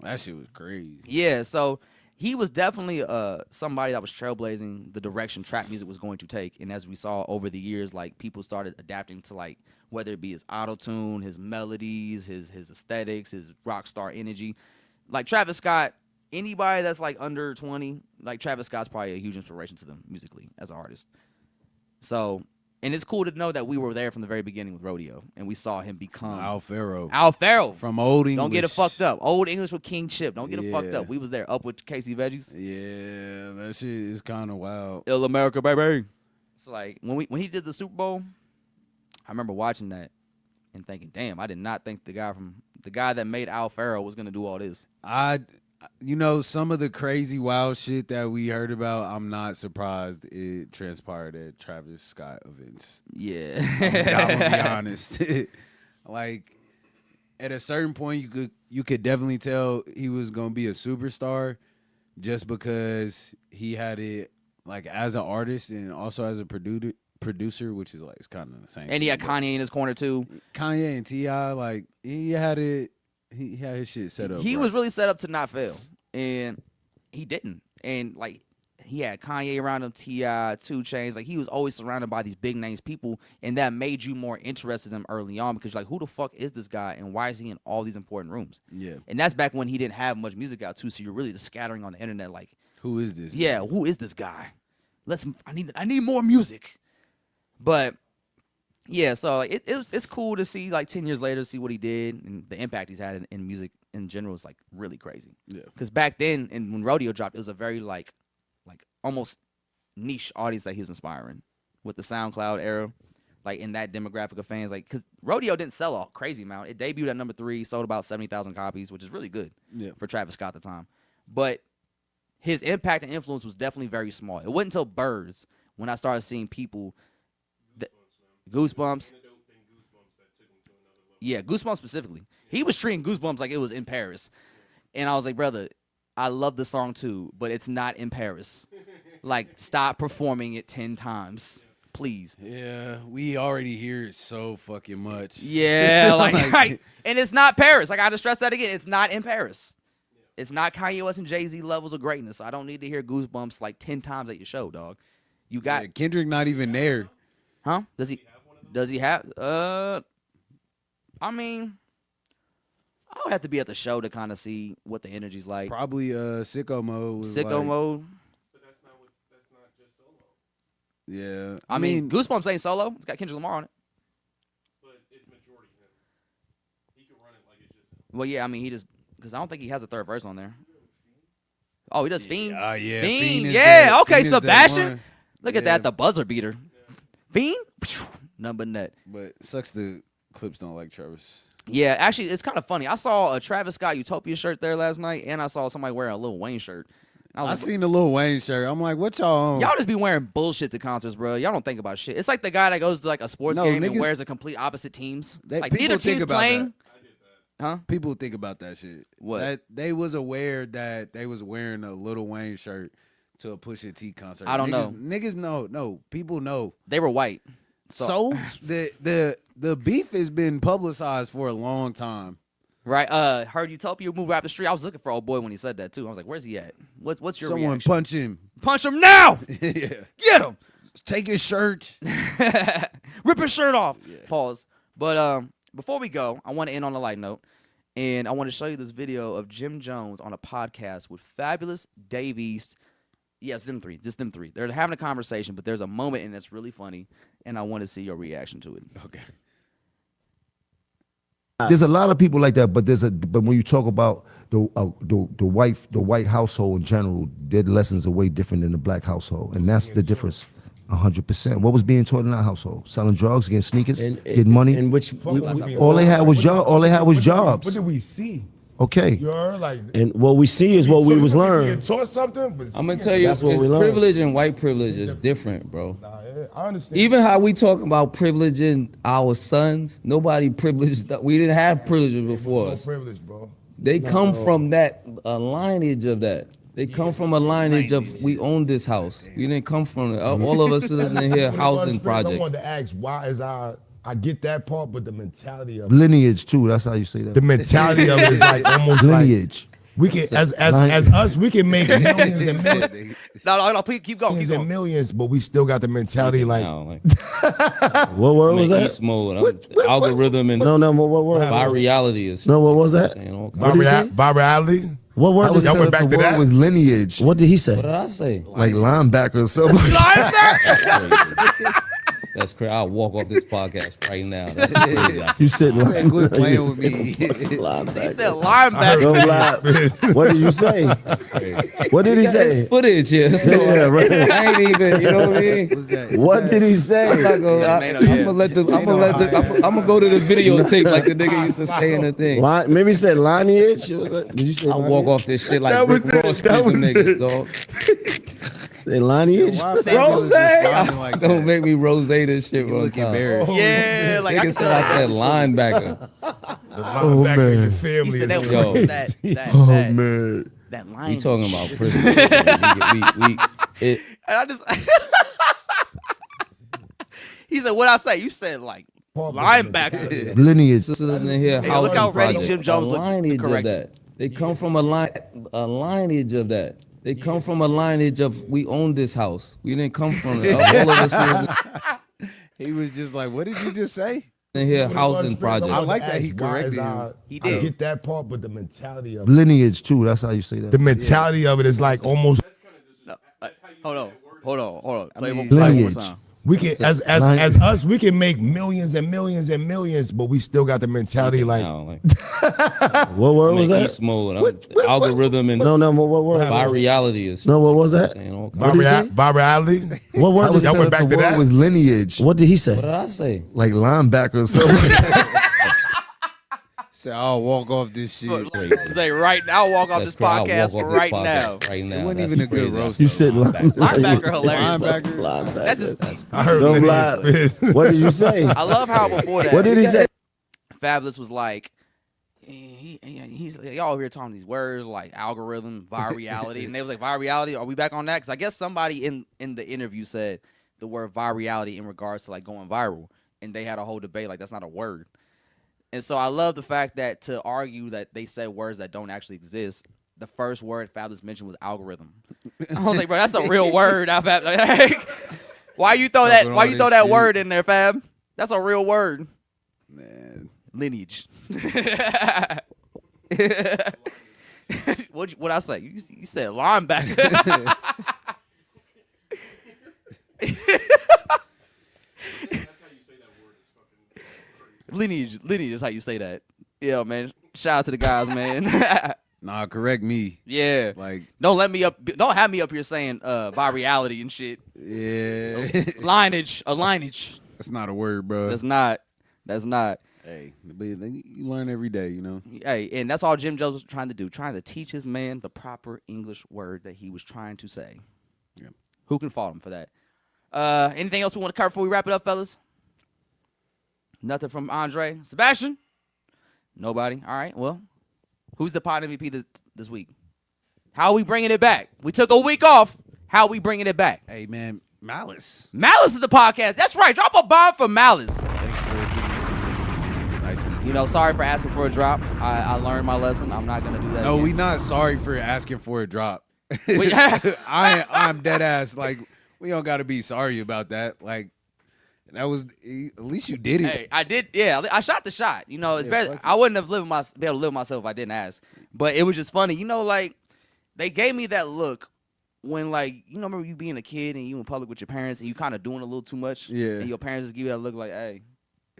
That shit was crazy. Yeah, so he was definitely somebody that was trailblazing the direction trap music was going to take. And as we saw over the years, like, people started adapting to, like, whether it be his auto-tune, his melodies, his aesthetics, his rock star energy. Like, Travis Scott, anybody that's like under 20, like, Travis Scott's probably a huge inspiration to them musically as an artist. So, and it's cool to know that we were there from the very beginning with Rodeo, and we saw him become Al Farrow. From Old English. Don't get it fucked up. Old English with King Chip. Don't get it fucked up. We was there up with Casey Veggies. Yeah, that shit is kind of wild. Ill America, baby. It's like, when he did the Super Bowl, I remember watching that and thinking, damn, I did not think the guy that made Al Farrow was gonna do all this. Some of the crazy wild shit that we heard about, I'm not surprised it transpired at Travis Scott events. Yeah. I'm gonna be honest. Like, at a certain point, you could definitely tell he was gonna be a superstar just because he had it, like, as an artist and also as a producer, which is like, it's kind of the same. And he had Kanye in his corner too. Kanye and T.I., like, he had it. He had his shit set up. He was really set up to not fail, and he didn't. And, like, he had Kanye around him, T.I., 2 Chainz. Like, he was always surrounded by these big names people, and that made you more interested in him early on because you're like, who the fuck is this guy, and why is he in all these important rooms? Yeah. And that's back when he didn't have much music out too, so you're really just scattering on the internet like, who is this? Yeah, who is this guy? I need more music. But yeah, so it's cool to see, like, 10 years later, see what he did and the impact he's had in music in general is, like, really crazy. Yeah. Because back then, and when Rodeo dropped, it was a very like almost niche audience that he was inspiring with the SoundCloud era, like, in that demographic of fans. Like, because Rodeo didn't sell a crazy amount. It debuted at number 3, sold about 70,000 copies, which is really good for Travis Scott at the time. But his impact and influence was definitely very small. It wasn't until Birds when I started seeing people. Goosebumps. Yeah, Goosebumps specifically. He was treating Goosebumps like it was in Paris. And I was like, brother, I love the song too, but it's not in Paris. Like, stop performing it 10 times, please. Yeah, we already hear it so fucking much. Yeah, like, and it's not Paris. I got to stress that again. It's not in Paris. It's not Kanye West and Jay-Z levels of greatness. I don't need to hear Goosebumps like 10 times at your show, dog. You got Kendrick not even there. Huh? Does he have? I mean, I would have to be at the show to kind of see what the energy's like. Probably sicko mode. Was Sicko like, mode. But that's not just solo. Yeah. I mean, Goosebumps ain't solo. It's got Kendrick Lamar on it. But it's majority him. He can run it like it's just him. Well, yeah, I mean, he just because I don't think he has a third verse on there. Oh, he does Fiend. Oh yeah. Fiend. is Yeah. the- Okay, Fiend is the Sebastian. one. Look at Yeah. that, the buzzer beater. Fiend. Number net. But sucks the Clips don't like Travis. Yeah, actually, it's kind of funny. I saw a Travis Scott Utopia shirt there last night, and I saw somebody wearing a Lil Wayne shirt. I was I like, seen the Lil Wayne shirt. I'm like, what y'all on? y'all just be wearing bullshit to concerts, bro. Y'all don't think about shit. It's like the guy that goes to like a sports No, game and niggas- wears a complete opposite teams. Like people neither think team's about playing. Huh? People think about that shit. What? That they was aware that they was wearing a Lil Wayne shirt to a Pusha T concert. I don't know. Niggas know. No, people know. They were white. So the beef has been publicized for a long time. Right. Heard Utopia move up the street. I was looking for old boy when he said that too. I was like, where's he at? What's your Someone reaction? punch him. Punch him now. Yeah. Get him. Take his shirt. Rip his shirt off. Pause. But before we go, I want to end on a light note. And I want to show you this video of Jim Jones on a podcast with Fabulous, Dave East. Yes, them three. Just them three. They're having a conversation, but there's a moment and it's really funny. And I want to see your reaction to it. Okay. There's a lot of people like that, but but when you talk about the white household in general, their lessons are way different than the black household, and that's the difference. 100%. What was being taught in our household? Selling drugs, getting sneakers, getting money. And which All they had was job. All they had was jobs. What did we see? Okay. You heard like. and what we see is what we was learned. Taught something, but I'm gonna tell you, That's what we learned. privilege and white privilege is different, bro. Nah, yeah, I understand. Even how we talk about privileging our sons, nobody privileged. We didn't have privileges before no us. privilege, bro. They come from that a lineage of that. They come from a lineage of we own this house. We didn't come from all of us living in here housing I projects. wanted to ask why is I get that part, but the mentality of Lineage too. That's how you say that. the mentality of it is like almost Lineage. like we can as us we can make millions and millions. No, please keep going. Keep Millions and going. millions, but we still got the mentality like Now, like, What word was like that? East mode, algorithm and No, what word? virality is. No, what was that? saying all kinds. did he say? virality. What word? was Y'all saying went back the to word that? was lineage, What did he say? What did I say? like linebacker or something. That's crazy. I'll walk off this podcast right now. That's crazy. You said Quit playing with me. He said linebacker. linebacker. Don't lie. What did you say? What did he There's say? footage here. So Yeah, right. I ain't even, you know what I mean? What's that? What did he I'm say? not gonna, Yeah, I'm gonna let I'm gonna go to the videotape like the nigga used to say in the thing. Maybe he said lineage. Did you say I'll walk off this shit like That Rick was it. Ross That treat them was niggas, it. dog. Say lineage? Rose? Like Don't make me rose this shit You one look time. embarrassed. Yeah, like I Nigga can said I said linebacker. The linebacker in your He family said is that Yo. was that Man. that line. We talking about privilege. It, And I just he said, "What I say?" You said like linebacker. Lineage. in here Hey, look how housing ready project. Jim Jones A looked to lineage correct of that. They come from a lineage of that. They come from a lineage of we own this house. We didn't come from all of us He was just like, what did you just say? in here housing projects. I like that he corrected him. I did. get that part, but the mentality of it. Lineage too. That's how you say that. The mentality of it is like almost No, hold on. Play mean, one more lineage. time. we can as us we can make millions and millions and millions, but we still got the mentality like Now, like, What word was like that? East mode, algorithm and No, what word? virality is. No, what was that? saying all kinds. did he say? virality. What word? Y'all went back the to word that? was lineage, What did he What say? did I say? like linebacker or something. Said, I'll walk off this shit. Say right now, I'll walk off That's this crazy. I'll podcast walk off right this now. podcast right now. It wasn't That's even a good crazy. roast. You said Linebacker hilarious. Linebacker. That's just I heard Don't lineage. lie. What did you say? I love how before that What did he say? Fabulous was like, he's y'all over here talking these words like algorithm, virality, and they was like virality. Are we back on that? Because I guess somebody in the interview said the word virality in regards to like going viral, and they had a whole debate like that's not a word. And so I love the fact that to argue that they said words that don't actually exist. The first word Fabulous mentioned was algorithm. I was like, bro, that's a real word. Like, why you throw that? Talking Why all you throw this that shit. word in there, Fab? That's a real word. Man. Lineage. What I say? You said linebacker. Lineage is how you say that. Yeah, man. Shout out to the guys, man. Nah, correct me. Yeah. Like, Don't have me up here saying by reality and shit. yeah. Lineage. A lineage. That's not a word, bro. That's not. Hey, but you learn every day, you know. Hey, and that's all Jim Jones was trying to teach his man the proper English word that he was trying to say. Yeah. Who can fault him for that? Anything else we want to cover before we wrap it up, fellas? Nothing from Andre. Sebastian? Nobody. All right, well, who's the pod MVP this week? How are we bringing it back? We took a week off. How are we bringing it back? Hey, man, Malice. Malice is the podcast. That's right. Drop a bomb for Malice. Thanks for giving me some nice week. You know, sorry for asking for a drop. I learned my lesson. I'm not going to do that No, again. we not sorry for asking for a drop. We- I'm dead ass. Like, we don't got to be sorry about that. Like, that was, at least you did it. Hey, I did. Yeah, I shot the shot. You know, it's Yeah, better. fuck I wouldn't have been able to live with myself if I didn't ask. But it was just funny. You know, like, they gave me that look when, like, you know, remember you being a kid and you in public with your parents and you kind of doing a little too much? Yeah. And your parents just give you that look like, hey.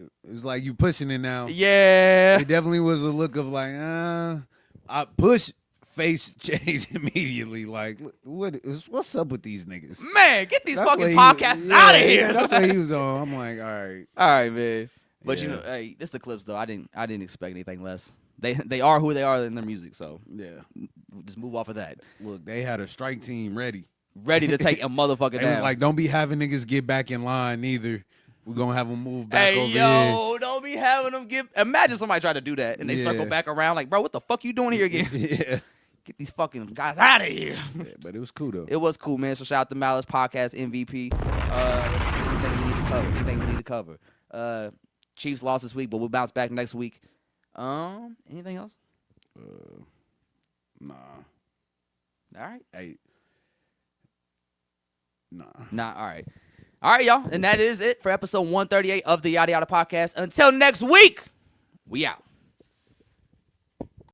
It was like you pushing it now. Yeah. It definitely was a look of like, I push face change immediately. Like, what's up with these niggas? Man, get these That's fucking what he- podcasts yeah, out of here. Yeah, that's what he was on. I'm like, all right. All right, man. But, you Yeah. know, hey, this is the clips, though. I didn't expect anything less. They are who they are in their music, so Yeah. just move off of that. Look, they had a strike team ready. Ready to take a motherfucker It down. was like, don't be having niggas get back in line either. We're going to have them move back Hey, over yo, don't be having them give. Imagine somebody try to do that and they circle Yeah. back around like, bro, what the fuck you doing here again? here. Yeah. Get these fucking guys out of here. Yeah, but it was cool, though. It was cool, man. So shout out to Malice Podcast MVP. Anything we need to cover. Chiefs lost this week, but we'll bounce back next week. Anything else? Nah. All right. Hey. Nah. Nah, all right. All right, y'all. And that is it for episode 138 of the Yadda Yadda Podcast. Until next week, we out.